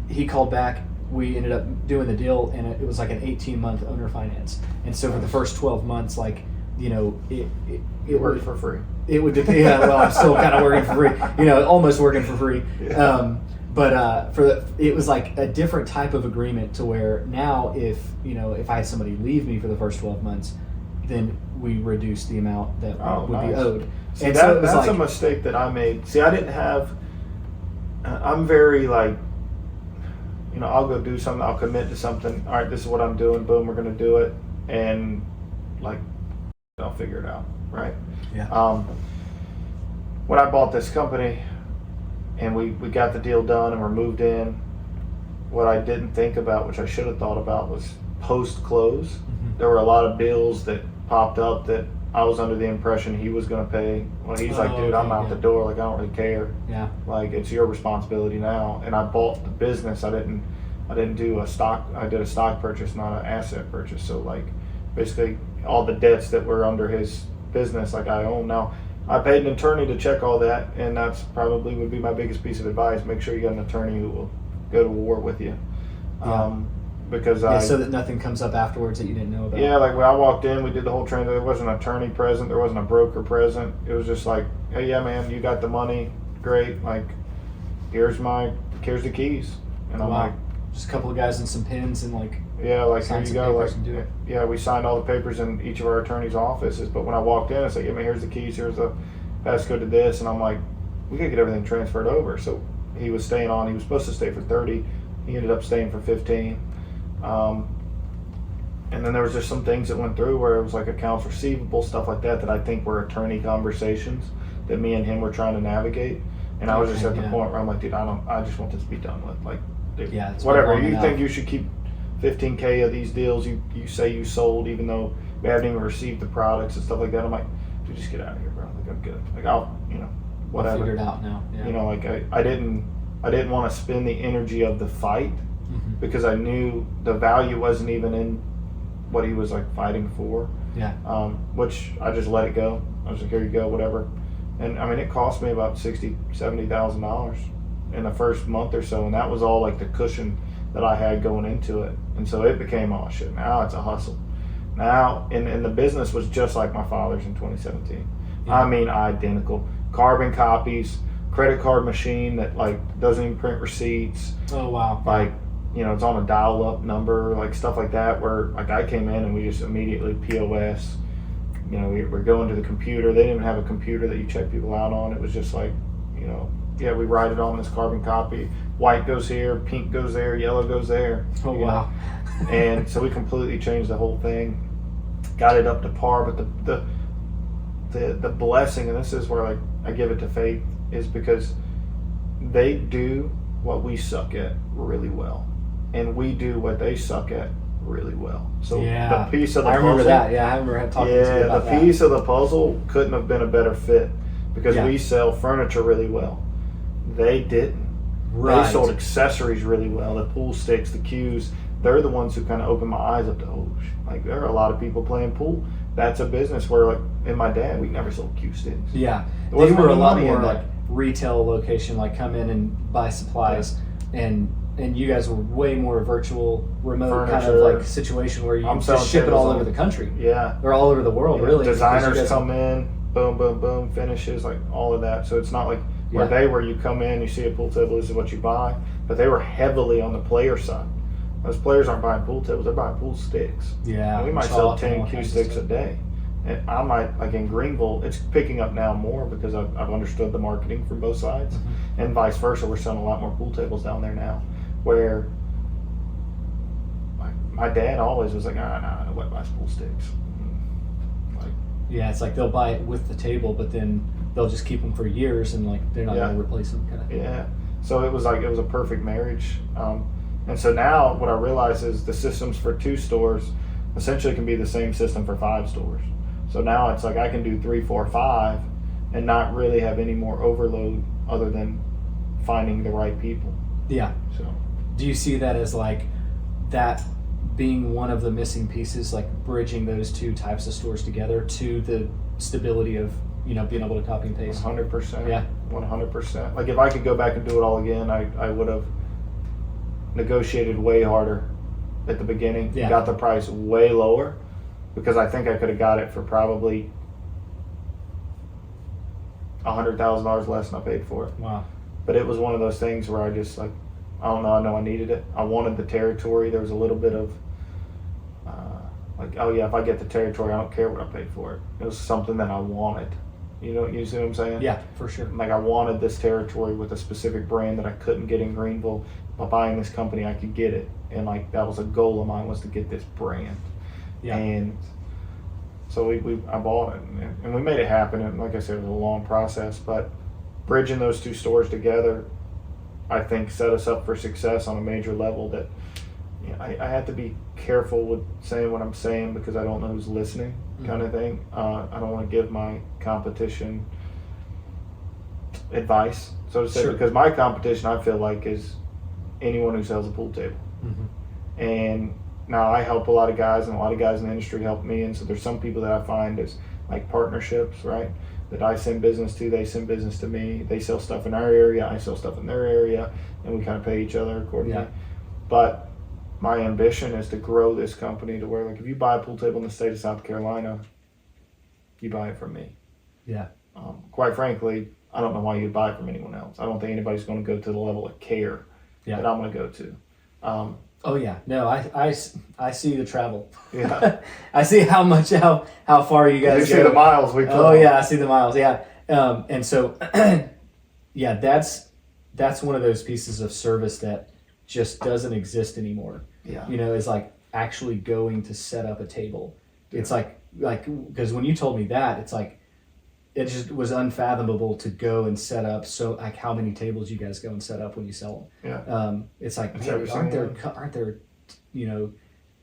he called back. We ended up doing the deal, and it was like an 18-month owner finance. And so for the first 12 months, like, you know, it worked for free. It would depend. Yeah, well, I'm still kind of working for free. You know, almost working for free. Yeah. It was like a different type of agreement to where now if I had somebody leave me for the first 12 months, then we reduce the amount that would be owed. See, and that's like, a mistake that I made. See, I didn't have. I'm very like, you know, I'll go do something. I'll commit to something. All right, this is what I'm doing. Boom, we're going to do it, and like, I'll figure it out. Right. Yeah. When I bought this company, and we got the deal done, and we're moved in, what I didn't think about, which I should have thought about, was post close. Mm-hmm. There were a lot of bills that popped up that I was under the impression he was going to pay. Well, he's like, dude, I'm out the door. Like, I don't really care. Yeah. Like, it's your responsibility now. And I bought the business. I didn't do a stock. I did a stock purchase, not an asset purchase. So like, basically, all the debts that were under his business, like I own now. I paid an attorney to check all that, and that's probably would be my biggest piece of advice. Make sure you got an attorney who will go to war with you. Yeah. Because so that nothing comes up afterwards that you didn't know about. Yeah, like when I walked in, we did the whole transaction. There wasn't an attorney present. There wasn't a broker present. It was just like, hey, yeah, man, you got the money. Great. Like, here's the keys. And I'm like, just a couple of guys and some pens and like. Yeah, like here you go. Like, do it. Yeah, we signed all the papers in each of our attorney's offices. But when I walked in, I said, yeah, man, here's the keys. Here's the passcode to this. And I'm like, we gotta get everything transferred over. So he was staying on. He was supposed to stay for 30. He ended up staying for 15. And then there was just some things that went through where it was like accounts receivable, stuff like that I think were attorney conversations that me and him were trying to navigate. And I was just at the point where I'm like, dude, I just want this to be done with. Like, dude, whatever. You think you should keep 15K of these deals you say you sold, even though we haven't even received the products and stuff like that. I'm like, dude, just get out of here, bro. Like, I'm good. Like, I'll, whatever. I'll figure it out now. Yeah. Like I didn't want to spend the energy of the fight, because I knew the value wasn't even in what he was like fighting for. Yeah. Which I just let it go. I was like, here you go, whatever. And I mean, it cost me about $60,000-$70,000 in the first month or so, and that was all like the cushion that I had going into it. And so it became, oh shit, now it's a hustle. Now, and the business was just like my father's in 2017. Yeah. I mean, identical. Carbon copies, credit card machine that like doesn't even print receipts. Oh wow. Like, it's on a dial-up number, like stuff like that, where like I came in and we just immediately POS. We're going to the computer. They didn't even have a computer that you check people out on. It was just like, we write it on this carbon copy. White goes here, pink goes there, yellow goes there. Oh wow. And so we completely changed the whole thing, got it up to par. But the blessing, and this is where like I give it to Faith, is because they do what we suck at really well, and we do what they suck at really well. So the piece of the puzzle. I remember that. Yeah, I remember talking to you about that. The piece of the puzzle couldn't have been a better fit, because we sell furniture really well. They didn't. Right. They sold accessories really well. The pool sticks, the cues. They're the ones who kind of opened my eyes up to, like there are a lot of people playing pool. That's a business where, like, and my dad, we never sold cue sticks. Yeah, There they wasn't were a any lot money more in like that. retail location, like come in and buy supplies, and you guys were way more virtual, remote kind of Furniture. like situation where you I'm selling just ship it all tables over on- the country Yeah. or all over the world, Yeah, really. because you Designers guys- come in, boom, boom, boom, finishes, like all of that. So it's not like where Yeah. they were. You come in, you see a pool table, this is what you buy. But they were heavily on the player side. Those players aren't buying pool tables; they're buying pool sticks. Yeah, And we might chalk sell and 10 all cue kinds of sticks a stuff. day. And I might, like in Greenville, it's picking up now more because I've understood the marketing from both sides, Mm-hmm. and vice versa. We're selling a lot more pool tables down there now, where my dad always was like, nah, nobody buys pool sticks. Like, Yeah, it's like they'll buy it with the table, but then they'll just keep them for years, and like they're not Yeah. going to replace them, kind of. yeah. So it was a perfect marriage. And so now what I realize is the systems for 2 stores essentially can be the same system for 5 stores. So now it's like I can do 3, 4, 5 and not really have any more overload other than finding the right people. Yeah. So Do you see that as like that being one of the missing pieces, like bridging those 2 types of stores together to the stability of, you know, being able to copy and paste? 100%. Yeah. 100%. Like if I could go back and do it all again, I would have negotiated way harder at the beginning. Yeah. Got the price way lower because I think I could have got it for probably $100,000 less than I paid for it. Wow. But it was one of those things where I just like, I don't know, I know I needed it. I wanted the territory. There was a little bit of like, oh yeah, if I get the territory, I don't care what I paid for it. It was something that I wanted. You see what I'm saying? Yeah, for sure. Like I wanted this territory with a specific brand that I couldn't get in Greenville. By buying this company, I could get it. And like that was a goal of mine, was to get this brand. Yeah. And so I bought it, and we made it happen. And like I said, it was a long process, but bridging those 2 stores together, I think set us up for success on a major level. That, you know, I had to be careful with saying what I'm saying because I don't know who's listening, kind of thing. I don't want to give my competition advice, so to say, Sure. because my competition, I feel like, is anyone who sells a pool table. Mm-hmm. And now I help a lot of guys, and a lot of guys in the industry help me. And so there's some people that I find is like partnerships, right? That I send business to, they send business to me. They sell stuff in our area, I sell stuff in their area, and we kind of pay each other accordingly. Yeah. But my ambition is to grow this company to where, like, if you buy a pool table in the state of South Carolina, you buy it from me. Yeah. Quite frankly, I don't know why you'd buy it from anyone else. I don't think anybody's going to go to the level of care Yeah. that I'm going to go to. Oh yeah. No, I see the travel. Yeah. I see how far you guys You go. see the miles we put. Oh yeah, I see the miles. Yeah, and so yeah, that's one of those pieces of service that just doesn't exist anymore. Yeah. You know, is like actually going to set up a table. It's like because when you told me that, it's like it just was unfathomable to go and set up. So like how many tables you guys go and set up when you sell them? Yeah. It's like It's man, every aren't single there you know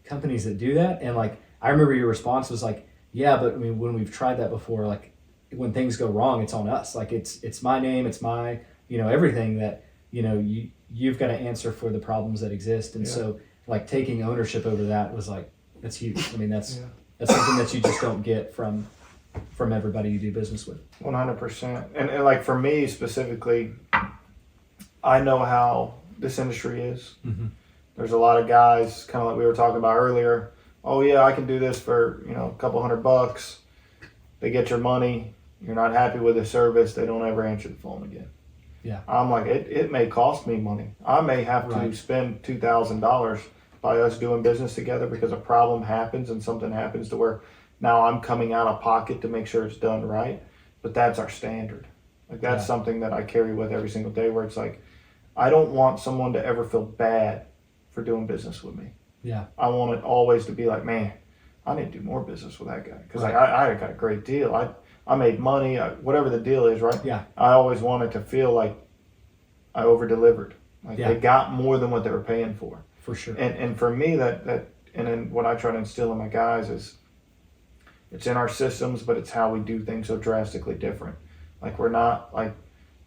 companies that do that? And like I remember your response was like, yeah, but I mean when we've tried that before, like when things go wrong, it's on us. Like it's my name, it's my everything that you've got to answer for the problems that exist. And so like taking ownership over that was like that's huge. I mean that's something that you just don't get from everybody you do business with. 100%. And like for me specifically, I know how this industry is. Mm-hmm. There's a lot of guys, kind of like we were talking about earlier. Oh yeah, I can do this for a couple $100. They get your money. You're not happy with the service. They don't ever answer the phone again. Yeah. I'm like, it may cost me money. I may have to spend $2,000 by us doing business together because a problem happens and something happens to where now I'm coming out of pocket to make sure it's done right. But that's our standard. Like that's something that I carry with every single day, where it's like, I don't want someone to ever feel bad for doing business with me. Yeah. I want it always to be like, man, I need to do more business with that guy. Because I got a great deal. I made money, whatever the deal is, right? Yeah. I always wanted to feel like I over-delivered. Like Yeah. they got more than what they were paying for. For sure. And for me, that and then what I try to instill in my guys is it's in our systems, but it's how we do things so drastically different. Like we're not like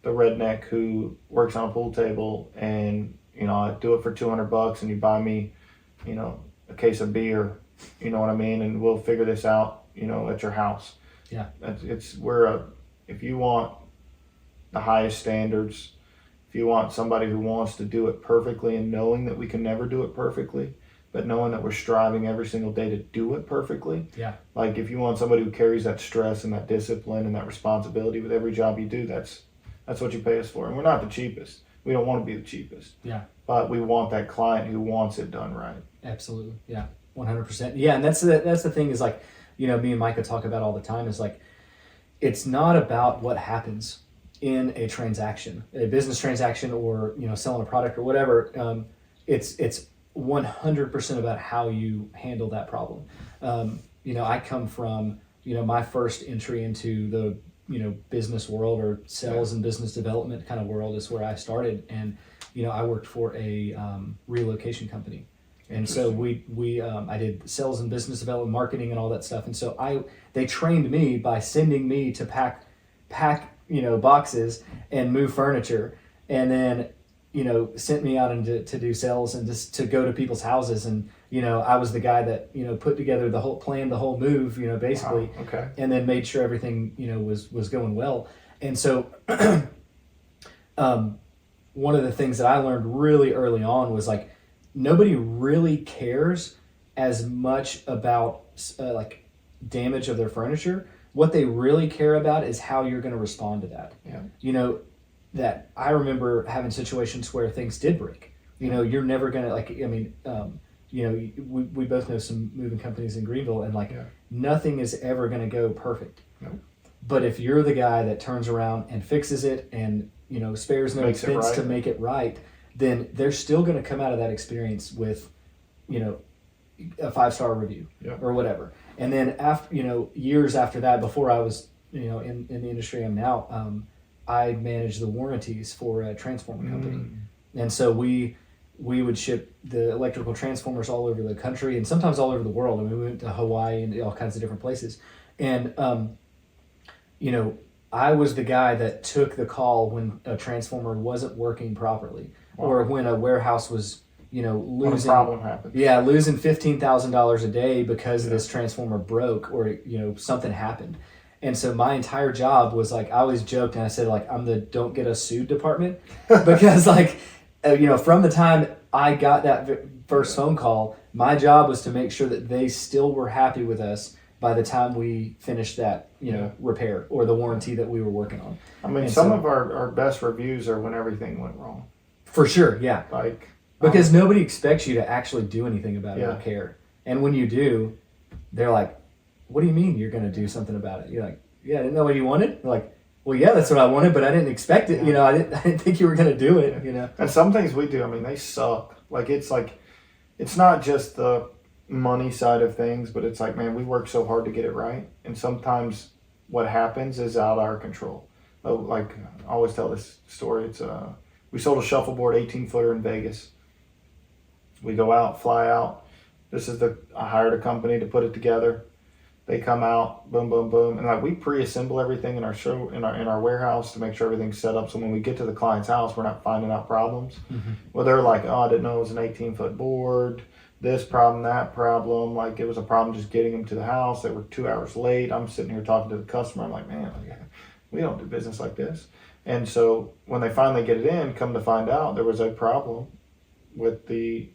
the redneck who works on a pool table, and I do it for $200, and you buy me, a case of beer, you know what I mean, and we'll figure this out, at your house. Yeah. If you want the highest standards, if you want somebody who wants to do it perfectly and knowing that we can never do it perfectly, but knowing that we're striving every single day to do it perfectly. Yeah. Like if you want somebody who carries that stress and that discipline and that responsibility with every job you do, that's what you pay us for. And we're not the cheapest. We don't want to be the cheapest. Yeah. But we want that client who wants it done right. Absolutely. Yeah. 100%. Yeah. And that's the thing is like, me and Micah talk about all the time is like, it's not about what happens in a transaction, a business transaction, or, selling a product or whatever. It's 100% about how you handle that problem. I come from, my first entry into the, business world or sales and business development kind of world is where I started. And, I worked for a relocation company. And so I did sales and business development, marketing and all that stuff. And so they trained me by sending me to pack, boxes and move furniture. And then, sent me out to do sales and just to go to people's houses. And, I was the guy that, put together the whole move, basically. Wow. Okay. And then made sure everything, was going well. And so, one of the things that I learned really early on was like, nobody really cares as much about like damage of their furniture. What they really care about is how you're going to respond to that. Yeah. That I remember having situations where things did break. You're never going to we both know some moving companies in Greenville, and nothing is ever going to go perfect. Nope. But if you're the guy that turns around and fixes it and, spares no expense to make it right, then they're still going to come out of that experience with, a 5-star review. Yep. Or whatever. And then after, years after that, before I was, in the industry I'm now, I managed the warranties for a transformer company. And so we would ship the electrical transformers all over the country and sometimes all over the world. I mean, we went to Hawaii and all kinds of different places. And, I was the guy that took the call when a transformer wasn't working properly. Wow. Or when a warehouse was, losing. When a problem happened. Yeah, losing $15,000 a day because this transformer broke or, something happened. And so my entire job was like, I always joked and I said, like, I'm the don't get us sued department. Because, like, from the time I got that first phone call, my job was to make sure that they still were happy with us by the time we finished that, repair or the warranty that we were working on. I mean, some of our best reviews are when everything went wrong. For sure, yeah. Because nobody expects you to actually do anything about it or care. And when you do, they're like, what do you mean you're going to do something about it? You're like, yeah, I didn't know what you wanted. They're like, well, yeah, that's what I wanted, but I didn't expect it. I didn't think you were going to do it, And some things we do, I mean, they suck. It's not just the money side of things, but it's like, man, we work so hard to get it right. And sometimes what happens is out of our control. Like, I always tell this story. It's we sold a shuffleboard 18-footer in Vegas. We go out, fly out. I hired a company to put it together. They come out, boom, boom, boom, and we pre-assemble everything in our warehouse to make sure everything's set up. So when we get to the client's house, we're not finding out problems. Mm-hmm. Well, they're like, oh, I didn't know it was an 18-foot board. This problem, that problem. Like, it was a problem just getting them to the house. They were 2 hours late. I'm sitting here talking to the customer. I'm like, man, we don't do business like this. And so when they finally get it in, come to find out there was a problem with the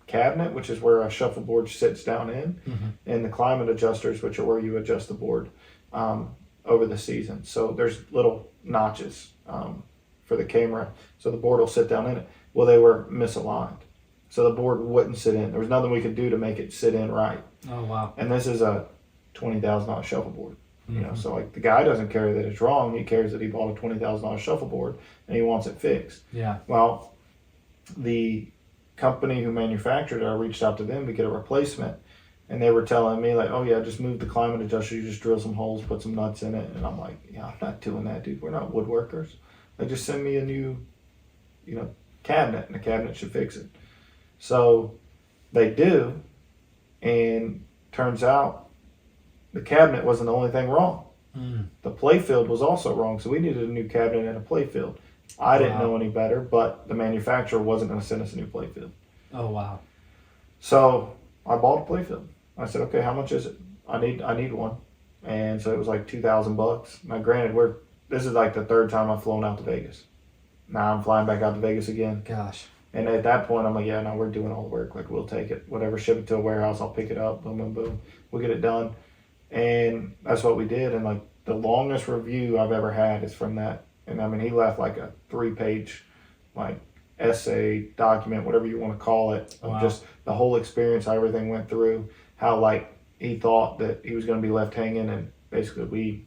cabinet, which is where a shuffleboard sits down in, and the climate adjusters, which are where you adjust the board over the season. So there's little notches for the camera, so the board will sit down in it. Well, they were misaligned, so the board wouldn't sit in. There was nothing we could do to make it sit in right. Oh, wow. And this is a $20,000 shuffleboard. So like, the guy doesn't care that it's wrong. He cares that he bought a $20,000 shuffleboard and he wants it fixed. Yeah. Well, the company who manufactured it, I reached out to them to get a replacement, and they were telling me like, oh yeah, just move the climate adjuster, you just drill some holes, put some nuts in it. And I'm like, yeah, I'm not doing that, dude. We're not woodworkers. Like, just send me a new, cabinet, and the cabinet should fix it. So they do, and turns out the cabinet wasn't the only thing wrong. The play field was also wrong, so we needed a new cabinet and a play field. I didn't know any better, but the manufacturer wasn't going to send us a new play field. Oh, wow. So I bought a play field. I said, okay, how much is it? I need one. And so it was like $2,000. Now, granted, this is like the third time I've flown out to Vegas. Now I'm flying back out to Vegas again. Gosh. And at that point, I'm like, yeah, no, we're doing all the work. Like, we'll take it. Whatever, ship it to a warehouse. I'll pick it up. Boom, boom, boom. We'll get it done. And that's what we did. And like the longest review I've ever had is from that. And I mean, he left like a 3-page, like, essay, document, whatever you want to call it, of just the whole experience, how everything went through, how like he thought that he was going to be left hanging, and basically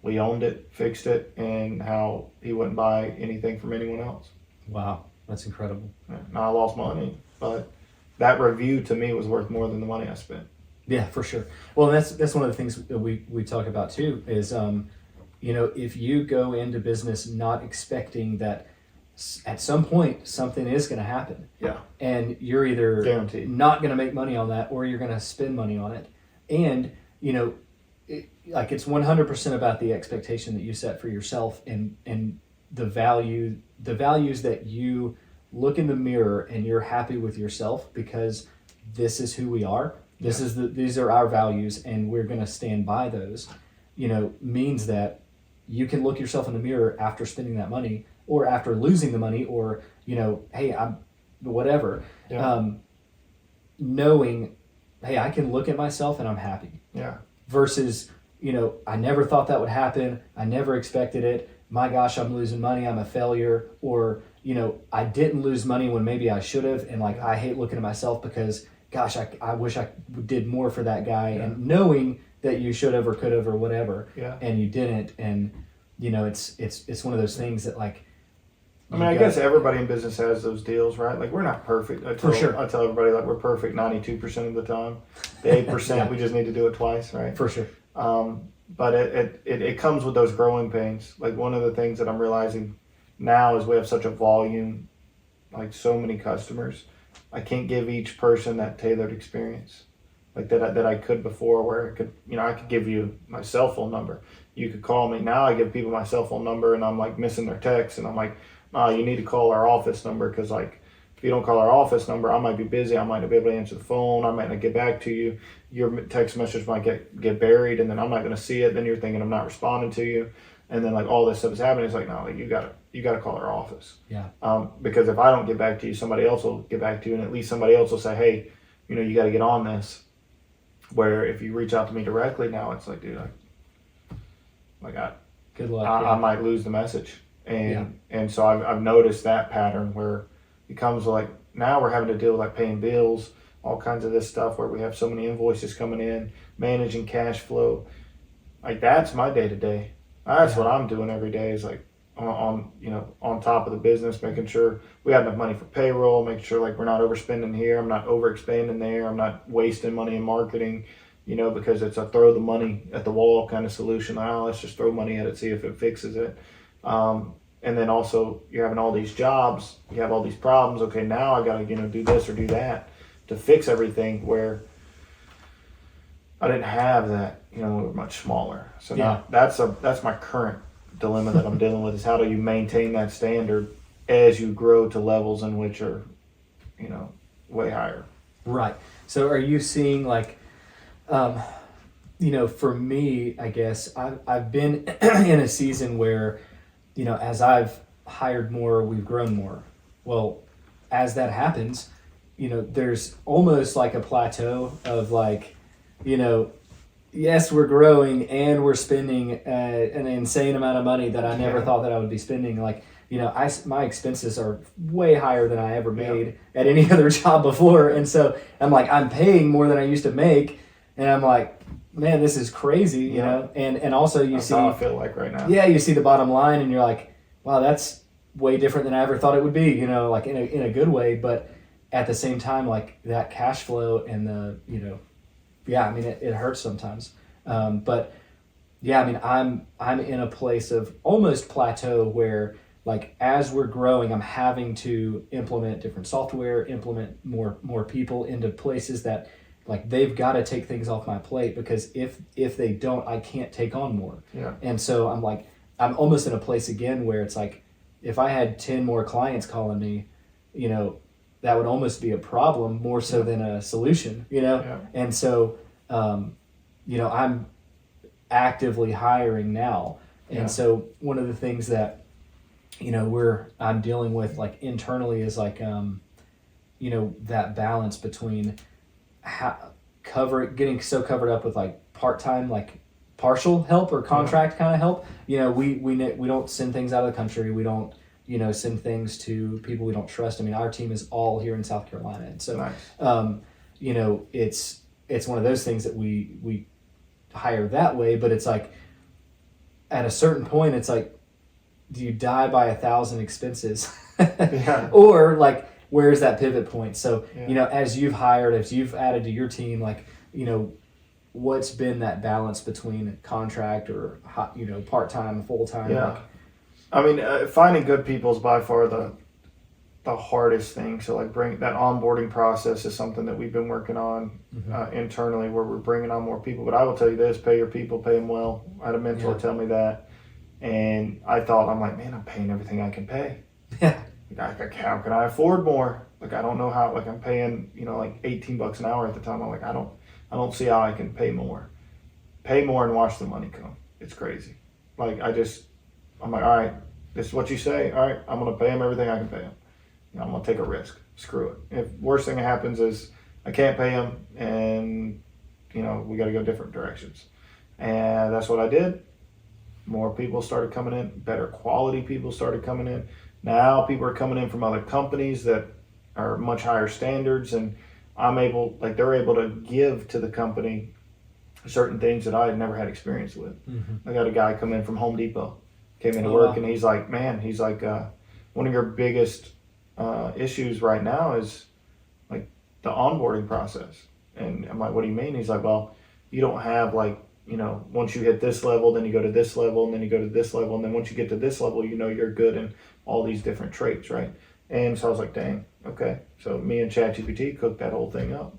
we owned it, fixed it, and how he wouldn't buy anything from anyone else. Wow, that's incredible. Yeah. Now I lost money, but that review to me was worth more than the money I spent. Yeah, for sure. Well, that's one of the things that we talk about too is, you know, if you go into business not expecting that at some point something is going to happen. Yeah. And you're either guaranteed not going to make money on that, or you're going to spend money on it. And, you know, it's 100% about the expectation that you set for yourself, and the values that you look in the mirror and you're happy with yourself because this is who we are. These are our values, and we're going to stand by those, you know, means that you can look yourself in the mirror after spending that money, or after losing the money, or, you know, hey, I'm whatever, knowing, hey, I can look at myself and I'm happy. Yeah. Versus, you know, I never thought that would happen. I never expected it. My gosh, I'm losing money. I'm a failure. Or, you know, I didn't lose money when maybe I should have. And like, I hate looking at myself because, gosh, I wish I did more for that guy. Yeah. And knowing that you should have or could have or whatever, and you didn't. And, you know, it's one of those things that, like, I mean, I guess everybody in business has those deals, right? Like, we're not perfect. I tell everybody, like, we're perfect 92% of the time. The 8%, we just need to do it twice, right? For sure. But it comes with those growing pains. Like, one of the things that I'm realizing now is we have such a volume, like so many customers. I can't give each person that tailored experience like that I could before, where I could give you my cell phone number. You could call me. Now I give people my cell phone number and I'm like missing their texts, and I'm like, you need to call our office number, because like if you don't call our office number, I might be busy. I might not be able to answer the phone. I might not get back to you. Your text message might get buried, and then I'm not going to see it. Then you're thinking I'm not responding to you, and then like all this stuff is happening. It's like, no, like you got to call our office. Yeah. Because if I don't get back to you, somebody else will get back to you, and at least somebody else will say, hey, you know, you got to get on this. Where if you reach out to me directly now, it's like, dude, good luck. I might lose the message. And so I've noticed that pattern where it comes like, now we're having to deal with like paying bills, all kinds of this stuff where we have so many invoices coming in, managing cash flow. Like, that's my day to day. That's what I'm doing every day, is like on top of the business, making sure we have enough money for payroll, making sure like we're not overspending here, I'm not overexpanding there, I'm not wasting money in marketing, you know, because it's a throw the money at the wall kind of solution. Let's just throw money at it, see if it fixes it. And then also you're having all these jobs, you have all these problems. Okay, now I got to, do this or do that to fix everything, where I didn't have that, we were much smaller. So now that's my current dilemma that I'm dealing with, is how do you maintain that standard as you grow to levels in which are, way higher. Right. So are you seeing like, for me, I guess I've been in a season where, as I've hired more, we've grown more. Well, as that happens, there's almost like a plateau of like, yes, we're growing and we're spending an insane amount of money that I never thought that I would be spending. Like, my expenses are way higher than I ever made at any other job before. And so I'm like, I'm paying more than I used to make. And I'm like, man, this is crazy, you know? And also That's how I feel like right now. Yeah, you see the bottom line and you're like, wow, that's way different than I ever thought it would be, like in a good way. But at the same time, like that cash flow and the, it hurts sometimes. But yeah, I'm in a place of almost plateau where, like, as we're growing, I'm having to implement different software, implement more people into places that, like they've got to take things off my plate, because if they don't, I can't take on more. Yeah. And so I'm almost in a place again where it's like, if I had 10 more clients calling me, that would almost be a problem more so than a solution, Yeah. And so, I'm actively hiring now. And so one of the things that, I'm dealing with like internally is like, that balance between getting so covered up with like part-time, like partial help or contract kind of help. We don't send things out of the country. We don't, send things to people we don't trust. I mean, our team is all here in South Carolina. And so, Nice. it's one of those things that we hire that way, but it's like at a certain point, it's like, do you die by 1,000 expenses? Yeah. Or like, where's that pivot point? So, Yeah. as you've hired, as you've added to your team, like, what's been that balance between contract or, part-time, full-time? Yeah. Like, I mean, finding good people is by far the hardest thing. So like that onboarding process is something that we've been working on internally, where we're bringing on more people. But I will tell you this: pay your people, pay them well. I had a mentor tell me that, and I'm like, man, I'm paying everything I can pay. Yeah. Like, how can I afford more? Like, I don't know how. Like, I'm paying like $18 an hour at the time. I'm like, I don't see how I can pay more and watch the money come. It's crazy. Like, I'm like, all right, this is what you say. All right, I'm going to pay him everything I can pay him. I'm going to take a risk. Screw it. If worst thing that happens is I can't pay him and, we got to go different directions. And that's what I did. More people started coming in. Better quality people started coming in. Now people are coming in from other companies that are much higher standards. And they're able to give to the company certain things that I had never had experience with. Mm-hmm. I got a guy come in from Home Depot. Came into work, and he's like, man, one of your biggest issues right now is like the onboarding process. And I'm like, what do you mean? He's like, well, you don't have once you hit this level, then you go to this level, and then you go to this level, and then once you get to this level, you're good in all these different traits, right? And so I was like, dang, okay. So me and ChatGPT cooked that whole thing up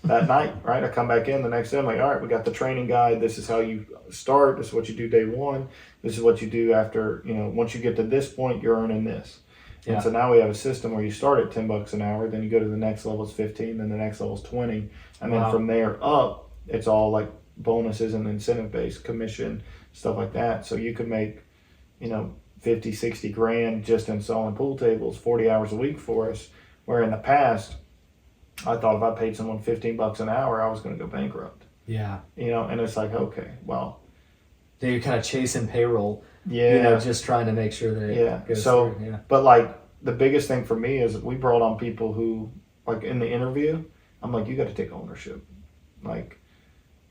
that night, right? I come back in the next day, I'm like, all right, we got the training guide. This is how you start. This is what you do day one. This is what you do after, once you get to this point, you're earning this. Yeah. And so now we have a system where you start at $10 an hour, then you go to the next level is 15, then the next level is 20. And then from there up, it's all like bonuses and incentive based commission, stuff like that. So you could make, 50, 60 grand just installing pool tables, 40 hours a week for us. Where in the past, I thought if I paid someone $15 an hour, I was going to go bankrupt. Yeah. And it's like, okay, well. Then you're kind of chasing payroll. Yeah. Just trying to make sure that it goes so, through. Yeah. But like the biggest thing for me is we brought on people who, like in the interview, I'm like, you got to take ownership. Like,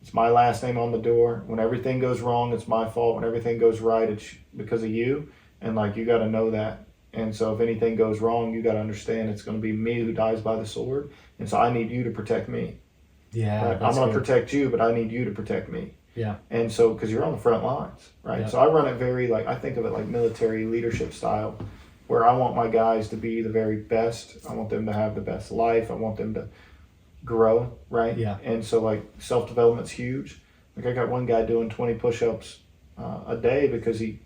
it's my last name on the door. When everything goes wrong, it's my fault. When everything goes right, it's because of you. And like, you got to know that. And so if anything goes wrong, you got to understand it's going to be me who dies by the sword. And so I need you to protect me. Yeah. Right? I'm going to protect you, but I need you to protect me. Yeah. And so, because you're on the front lines, right? Yeah. So I run it very, I think of it like military leadership style, where I want my guys to be the very best. I want them to have the best life. I want them to grow, right? Yeah. And so, self-development's huge. Like, I got one guy doing 20 push-ups a day because he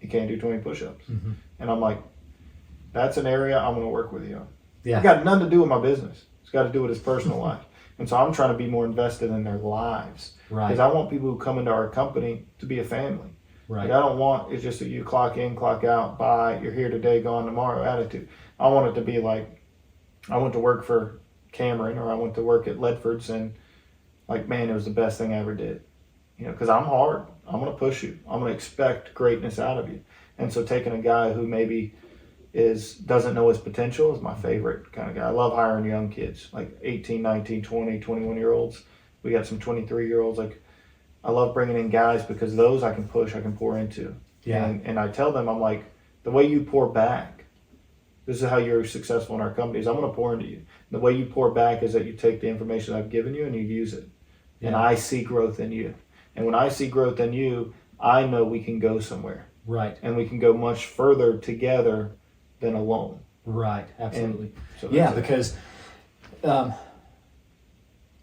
can't do 20 push-ups. Mm-hmm. And I'm like, that's an area I'm going to work with you on. Yeah. It's got nothing to do with my business. It's got to do with his personal life. And so I'm trying to be more invested in their lives. Right. Because I want people who come into our company to be a family. Right. Like, I don't want it's just that you clock in, clock out, bye, you're here today, gone tomorrow attitude. I want it to be like, I went to work for Cameron, or I went to work at Ledford's, and man, it was the best thing I ever did. Because I'm hard. I'm going to push you. I'm going to expect greatness out of you. And so taking a guy who maybe doesn't know his potential is my favorite kind of guy. I love hiring young kids, like 18, 19, 20, 21-year-olds. We got some 23-year-olds. Like, I love bringing in guys because those I can push, I can pour into. Yeah. And I tell them, I'm like, the way you pour back, this is how you're successful in our company, is I'm going to pour into you. The way you pour back is that you take the information I've given you and you use it. Yeah. And I see growth in you. And when I see growth in you, I know we can go somewhere. Right. And we can go much further together than alone. Right. Absolutely. So yeah, because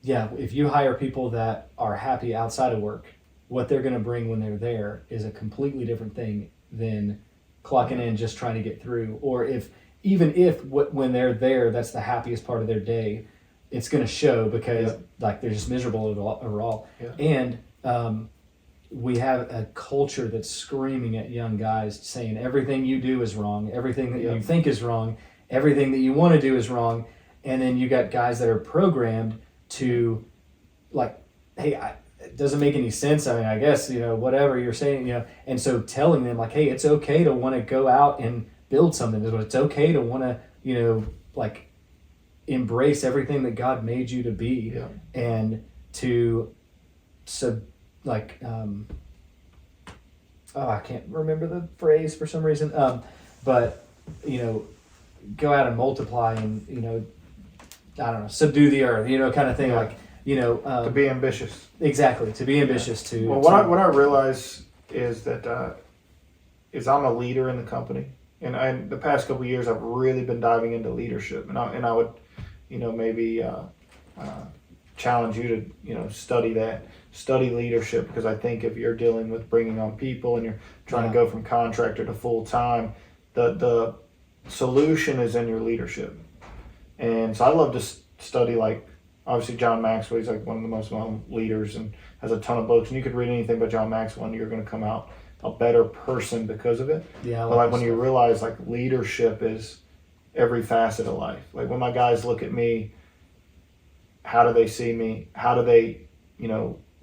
yeah, if you hire people that are happy outside of work, what they're going to bring when they're there is a completely different thing than clocking in just trying to get through. Or when they're there, that's the happiest part of their day, it's going to show because like they're just miserable overall. Yeah. And we have a culture that's screaming at young guys saying everything you do is wrong, everything that you think is wrong, everything that you want to do is wrong. And then you got guys that are programmed to like, hey, it doesn't make any sense. I mean, I guess, whatever you're saying, and so telling them like, hey, it's okay to want to go out and build something. It's okay to want to, like embrace everything that God made you to be and to I can't remember the phrase for some reason. But, go out and multiply and, I don't know, subdue the earth, kind of thing. Like, to be ambitious. Exactly. To be ambitious Well, what I realize is that, I'm a leader in the company. And the past couple of years, I've really been diving into leadership. And I would, maybe challenge you to, study leadership, because I think if you're dealing with bringing on people and you're trying to go from contractor to full time, the solution is in your leadership. And so I love to study, like, obviously John Maxwell. He's like one of the most known leaders and has a ton of books. And you could read anything by John Maxwell and you're going to come out a better person because of it. Yeah. But like when you realize like leadership is every facet of life. Like when my guys look at me, how do they see me? How do they,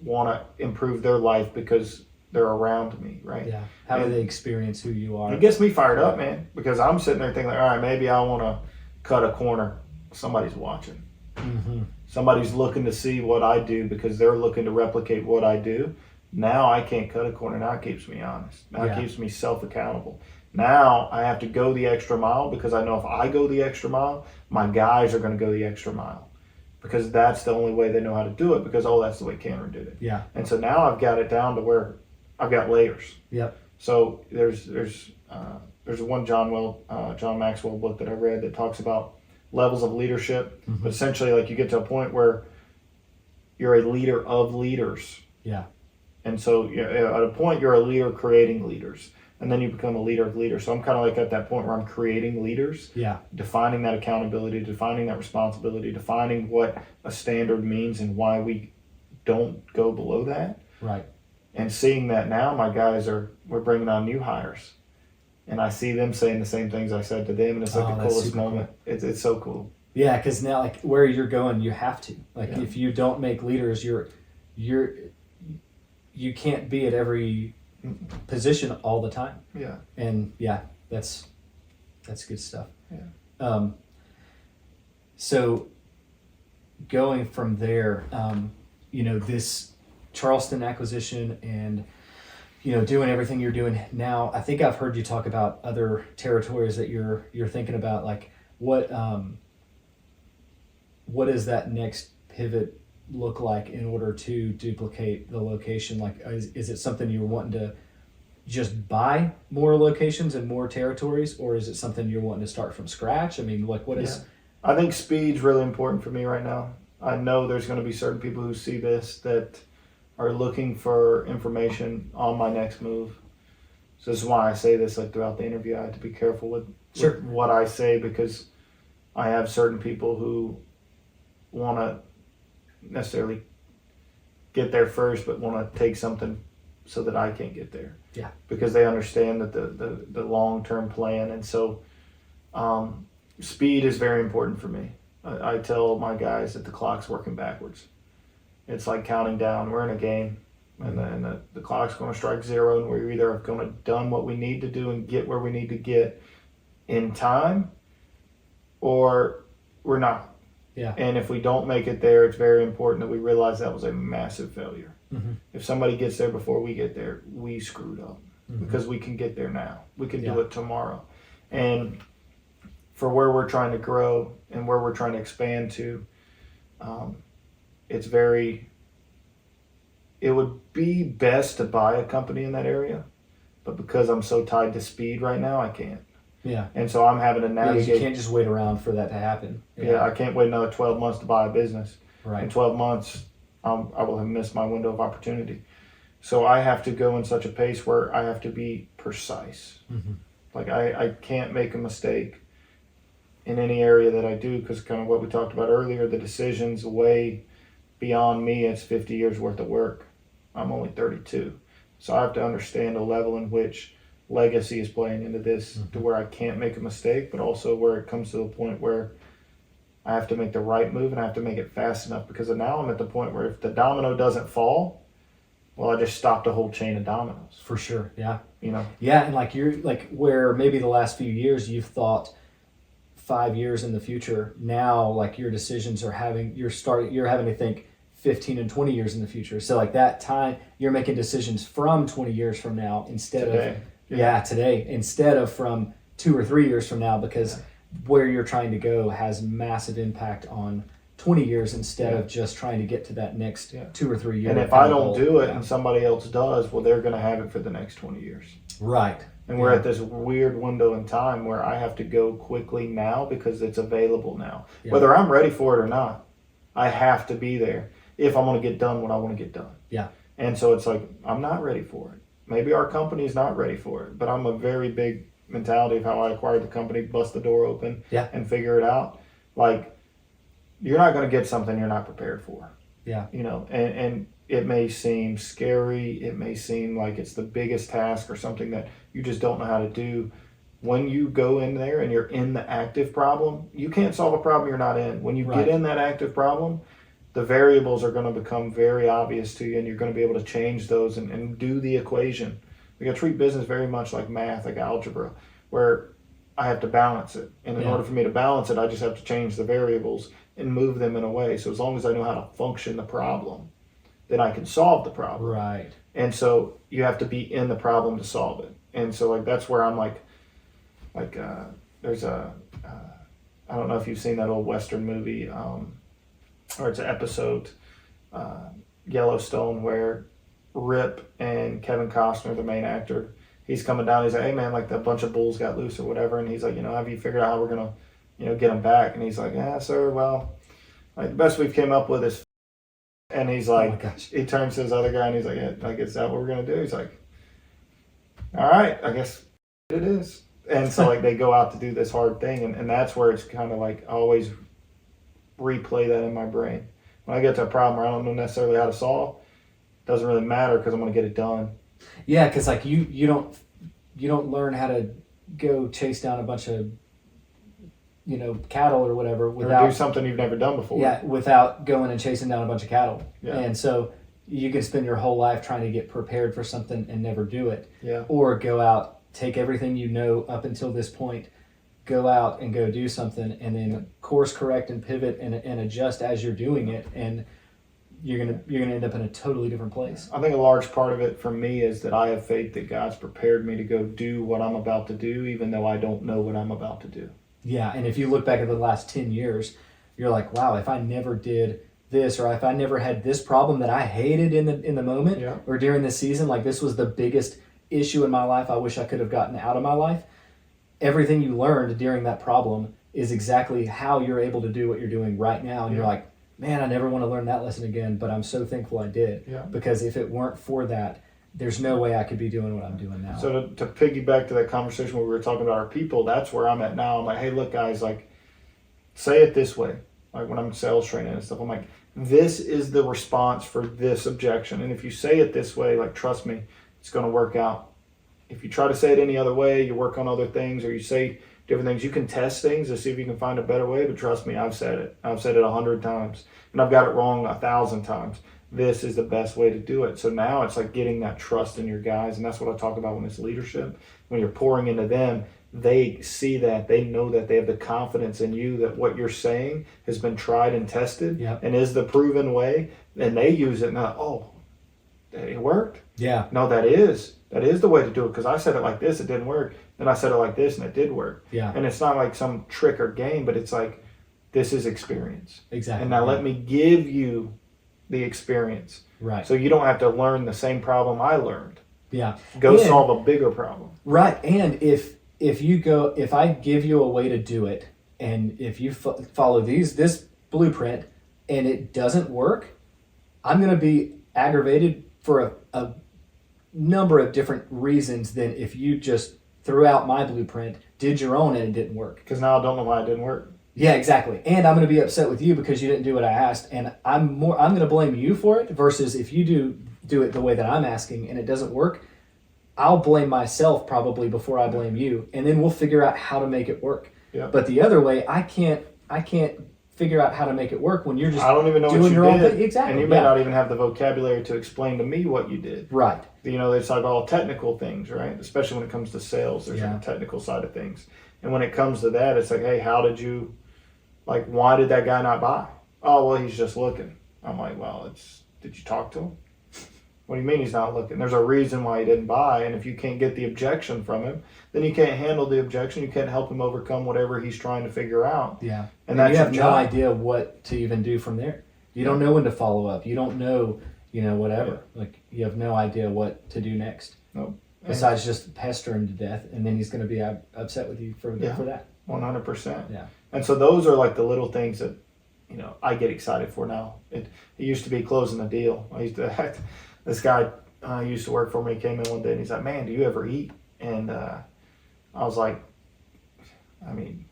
want to improve their life because they're around me, right? Yeah. How do they experience who you are? It gets me fired up, man, because I'm sitting there thinking, like, all right, maybe I want to cut a corner. Somebody's watching. Mm-hmm. Somebody's looking to see what I do because they're looking to replicate what I do. Now I can't cut a corner. Now it keeps me honest. Now it keeps me self-accountable. Now I have to go the extra mile because I know if I go the extra mile, my guys are going to go the extra mile. Because that's the only way they know how to do it, because, that's the way Cameron did it. Yeah. And so now I've got it down to where I've got layers. Yep. So there's one John Maxwell book that I read that talks about levels of leadership. Mm-hmm. But essentially, like, you get to a point where you're a leader of leaders. Yeah. And so at a point, you're a leader creating leaders. And then you become a leader of leaders. So I'm kind of like at that point where I'm creating leaders, defining that accountability, defining that responsibility, defining what a standard means and why we don't go below that. Right. And seeing that now, my guys we're bringing on new hires. And I see them saying the same things I said to them. And it's like the coolest moment. Cool. It's so cool. Yeah, because now, like, where you're going, you have to. Like, if you don't make leaders, you can't be at every position all the time. Yeah. And that's good stuff. Yeah. So going from there, this Charleston acquisition and doing everything you're doing now, I think I've heard you talk about other territories that you're thinking about. Like what does that next pivot look like in order to duplicate the location? Like, is it something you're wanting to just buy more locations and more territories, or is it something you're wanting to start from scratch? I mean, like, what is... I think speed's really important for me right now. I know there's going to be certain people who see this that are looking for information on my next move. So this is why I say this, like, throughout the interview. I have to be careful with what I say, because I have certain people who want to necessarily get there first, but want to take something so that I can't get there. Yeah. Because they understand that the long-term plan. And so speed is very important for me. I tell my guys that the clock's working backwards. It's like counting down. We're in a game, and then the clock's going to strike zero, and we're either going to done what we need to do and get where we need to get in time, or we're not. Yeah. And if we don't make it there, it's very important that we realize that was a massive failure. Mm-hmm. If somebody gets there before we get there, we screwed up. Mm-hmm. Because we can get there now. We can do it tomorrow. And for where we're trying to grow and where we're trying to expand to, it would be best to buy a company in that area. But because I'm so tied to speed right now, I can't. Yeah. And so I'm having to navigate. You can't just wait around for that to happen. Yeah, I can't wait another 12 months to buy a business. Right. In 12 months, I will have missed my window of opportunity. So I have to go in such a pace where I have to be precise. Mm-hmm. Like I can't make a mistake in any area that I do, because kind of what we talked about earlier, the decisions way beyond me. It's 50 years worth of work. I'm only 32. So I have to understand a level in which legacy is playing into this, to where I can't make a mistake, but also where it comes to the point where I have to make the right move and I have to make it fast enough, because now I'm at the point where if the domino doesn't fall, well, I just stopped a whole chain of dominoes. For sure. Yeah. You know? Yeah. And like you're like where maybe the last few years you've thought 5 years in the future, now like your decisions are you're having to think 15 and 20 years in the future. So like that time you're making decisions from 20 years from now instead Today. of today, instead of from 2 or 3 years from now, because where you're trying to go has massive impact on 20 years instead of just trying to get to that next 2 or 3 years. And if I don't do it and somebody else does, well, they're going to have it for the next 20 years. Right. And we're at this weird window in time where I have to go quickly now because it's available now. Yeah. Whether I'm ready for it or not, I have to be there if I'm going to get done what I want to get done. Yeah. And so it's like, I'm not ready for it. Maybe our company's not ready for it, but I'm a very big mentality of how I acquired the company, bust the door open and figure it out. Like, you're not going to get something you're not prepared for. Yeah. You know, and it may seem scary. It may seem like it's the biggest task or something that you just don't know how to do. When you go in there and you're in the active problem, you can't solve a problem you're not in. When you get in that active problem, the variables are going to become very obvious to you, and you're going to be able to change those and do the equation. We got to treat business very much like math, like algebra, where I have to balance it. And in order for me to balance it, I just have to change the variables and move them in a way. So as long as I know how to function the problem, then I can solve the problem. Right. And so you have to be in the problem to solve it. And so like that's where I'm there's a I don't know if you've seen that old Western movie, or it's an episode, Yellowstone, where Rip and Kevin Costner, the main actor, he's coming down. He's like, "Hey man, like a bunch of bulls got loose or whatever," and he's like, "Have you figured out how we're gonna, get them back?" And he's like, "Yeah, sir. Well, like the best we've came up with is," and he's like, he turns to his other guy and he's like, "Yeah, like is that what we're gonna do?" He's like, "All right, I guess it is." And so like they go out to do this hard thing, and that's where it's kind of like I always replay that in my brain. When I get to a problem where I don't know necessarily how to solve, it doesn't really matter because I'm gonna get it done. Yeah, because like you don't learn how to go chase down a bunch of cattle or whatever without or do something you've never done before. Yeah, without going and chasing down a bunch of cattle. Yeah. And so you can spend your whole life trying to get prepared for something and never do it. Yeah. Or go out, take everything you know up until this point, go out and go do something, and then course correct and pivot and adjust as you're doing it, and you're gonna end up in a totally different place. I think a large part of it for me is that I have faith that God's prepared me to go do what I'm about to do, even though I don't know what I'm about to do. Yeah, and if you look back at the last 10 years, you're like, wow, if I never did this, or if I never had this problem that I hated in the moment or during the season, like this was the biggest issue in my life I wish I could have gotten out of my life. Everything you learned during that problem is exactly how you're able to do what you're doing right now. And you're like, man, I never want to learn that lesson again, but I'm so thankful I did. Yeah. Because if it weren't for that, there's no way I could be doing what I'm doing now. So to piggyback to that conversation where we were talking about our people, that's where I'm at now. I'm like, hey, look, guys, like, say it this way. Like when I'm sales training and stuff, I'm like, this is the response for this objection. And if you say it this way, like, trust me, it's going to work out. If you try to say it any other way, you work on other things, or you say different things, you can test things to see if you can find a better way. But trust me, I've said it. I've said it 100 times, and I've got it wrong 1,000 times. This is the best way to do it. So now it's like getting that trust in your guys, and that's what I talk about when it's leadership. When you're pouring into them, they see that, they know that, they have the confidence in you that what you're saying has been tried and tested and is the proven way, and they use it now. Oh, it worked. Yeah. No, that is the way to do it, because I said it like this, it didn't work. Then I said it like this, and it did work. Yeah. And it's not like some trick or game, but it's like, this is experience. Exactly. And now let me give you the experience. Right. So you don't have to learn the same problem I learned. Yeah. Go solve a bigger problem. Right. And if I give you a way to do it, and if you follow this blueprint, and it doesn't work, I'm going to be aggravated for a number of different reasons than if you just threw out my blueprint, did your own, and it didn't work. Because now I don't know why it didn't work. Yeah, exactly. And I'm going to be upset with you because you didn't do what I asked, and I'm going to blame you for it versus if you do it the way that I'm asking and it doesn't work, I'll blame myself probably before I blame you, and then we'll figure out how to make it work. Yeah. But the other way, I can't figure out how to make it work when you're just I don't even know doing what you your own did. thing. Exactly. And you may not even have the vocabulary to explain to me what you did. Right. You know, it's like all technical things, right? Especially when it comes to sales, there's like a technical side of things. And when it comes to that, it's like, hey, how did you, like, why did that guy not buy? Oh, well, he's just looking. I'm like, well, did you talk to him? What do you mean he's not looking? There's a reason why he didn't buy, and if you can't get the objection from him, then you can't handle the objection. You can't help him overcome whatever he's trying to figure out. Yeah. And that's you have your no job. idea what to even do from there. You don't know when to follow up. You don't know, whatever. Yeah. Like, you have no idea what to do next. Nope. Besides just pester him to death, and then he's going to be upset with you for that. 100%. Yeah. And so those are like the little things that, I get excited for now. It used to be closing a deal. This guy used to work for me, came in one day and he's like, man, do you ever eat? And I was like, I mean,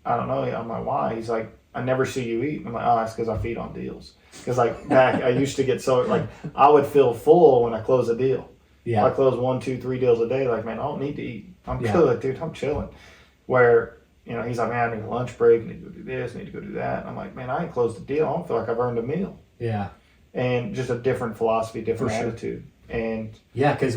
I don't know. I'm like, why? He's like, I never see you eat. I'm like, oh, that's because I feed on deals. Because like back, I used to get so like I would feel full when I close a deal. Yeah. I close 1, 2, 3 deals a day. Like, man, I don't need to eat. I'm good, dude. I'm chilling. Where he's like, man, I need a lunch break. I need to go do this. I need to go do that. And I'm like, man, I ain't closed the deal. I don't feel like I've earned a meal. Yeah. And just a different philosophy, different attitude. And yeah, because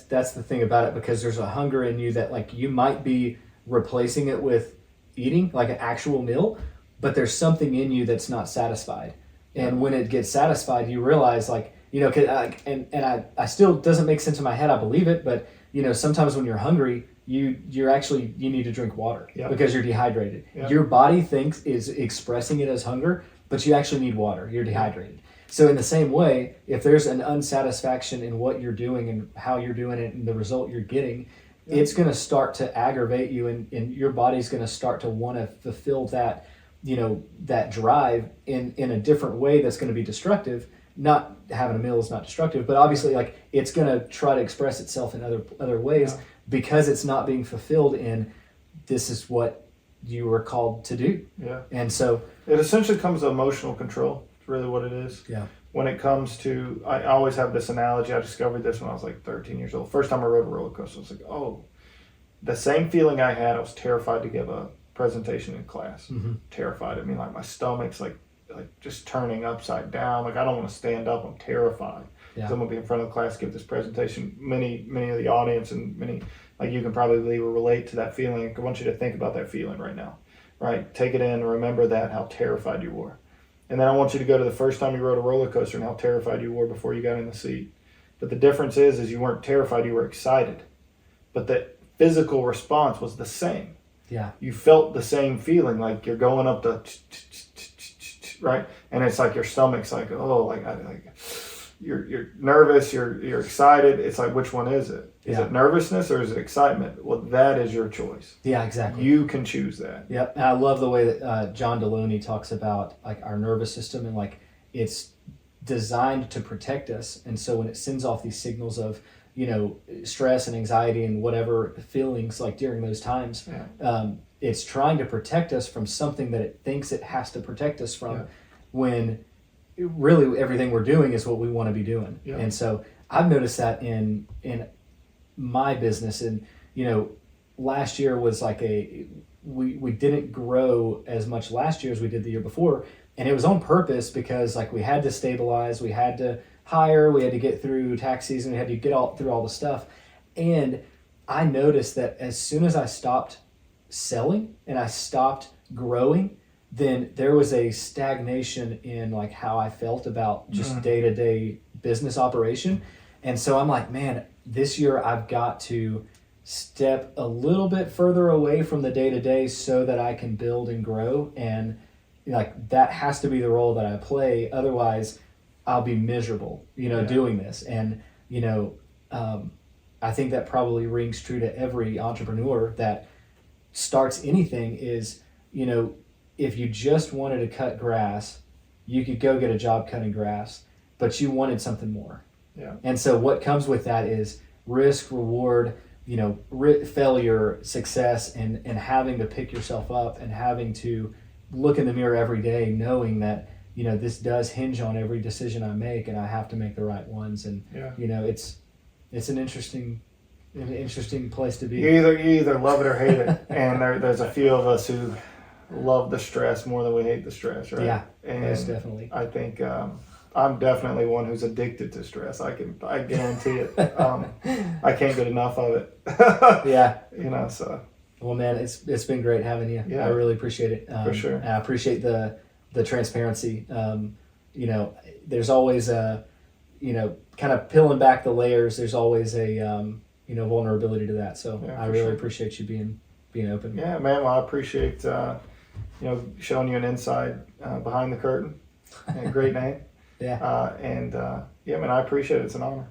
that's the thing about it, because there's a hunger in you that like you might be replacing it with eating like an actual meal, but there's something in you that's not satisfied. And when it gets satisfied, you realize like, I still doesn't make sense in my head. I believe it, but sometimes when you're hungry, you need to drink water because you're dehydrated. Your body is expressing it as hunger, but you actually need water. You're dehydrated. So in the same way, if there's an unsatisfaction in what you're doing and how you're doing it and the result you're getting, it's going to start to aggravate you, and your body's going to start to want to fulfill that, that drive in a different way that's going to be destructive. Not having a meal is not destructive, but obviously like it's going to try to express itself in other ways because it's not being fulfilled in this is what you were called to do. Yeah. And so it essentially comes to emotional control. It's really what it is. Yeah. When it comes to, I always have this analogy. I discovered this when I was like 13 years old. First time I rode a roller coaster, I was like, oh, the same feeling I had. I was terrified to give a presentation in class. Mm-hmm. Terrified. I mean, like my stomach's like just turning upside down. Like I don't want to stand up. I'm terrified. Yeah. So I'm gonna be in front of the class, give this presentation. Many of the audience and many, like you can probably relate to that feeling. I want you to think about that feeling right now, right? Take it in and remember that, how terrified you were. And then I want you to go to the first time you rode a roller coaster and how terrified you were before you got in the seat. But the difference is you weren't terrified, you were excited. But the physical response was the same. Yeah. You felt the same feeling, like you're going up the right? And it's like your stomach's like, oh, like you're nervous, you're excited. It's like, which one is it? Is it nervousness or is it excitement? Well, that is your choice. Yeah, exactly. You can choose that. Yep. And I love the way that John Deloney talks about like our nervous system and like it's designed to protect us. And so when it sends off these signals of, stress and anxiety and whatever feelings like during those times, it's trying to protect us from something that it thinks it has to protect us from when really everything we're doing is what we want to be doing. Yeah. And so I've noticed that in my business, and last year was like we didn't grow as much last year as we did the year before, and it was on purpose because like we had to stabilize, we had to hire, we had to get through tax season, we had to get through all the stuff. And I noticed that as soon as I stopped selling and I stopped growing, then there was a stagnation in like how I felt about just day-to-day business operation. And so I'm like, man, this year I've got to step a little bit further away from the day-to-day so that I can build and grow. And like that has to be the role that I play. Otherwise I'll be miserable, doing this. And, I think that probably rings true to every entrepreneur that starts anything is, you know, if you just wanted to cut grass, you could go get a job cutting grass, but you wanted something more. Yeah. And so what comes with that is risk, reward, you know, failure, success, and having to pick yourself up and having to look in the mirror every day knowing that, you know, this does hinge on every decision I make and I have to make the right ones. And, you know, it's an interesting place to be. You either love it or hate it. And there's a few of us who love the stress more than we hate the stress, right? Yeah, and most definitely. I think I'm definitely one who's addicted to stress. I guarantee it. I can't get enough of it. Yeah. You know, so. Well, man, it's been great having you. Yeah. I really appreciate it. For sure. And I appreciate the transparency. You know, there's always you know, kind of peeling back the layers. There's always a, you know, vulnerability to that. So I really appreciate you being open. Yeah, man. Well, I appreciate, you know, showing you an inside behind the curtain. And great name. Yeah. Yeah, man, I appreciate it. It's an honor.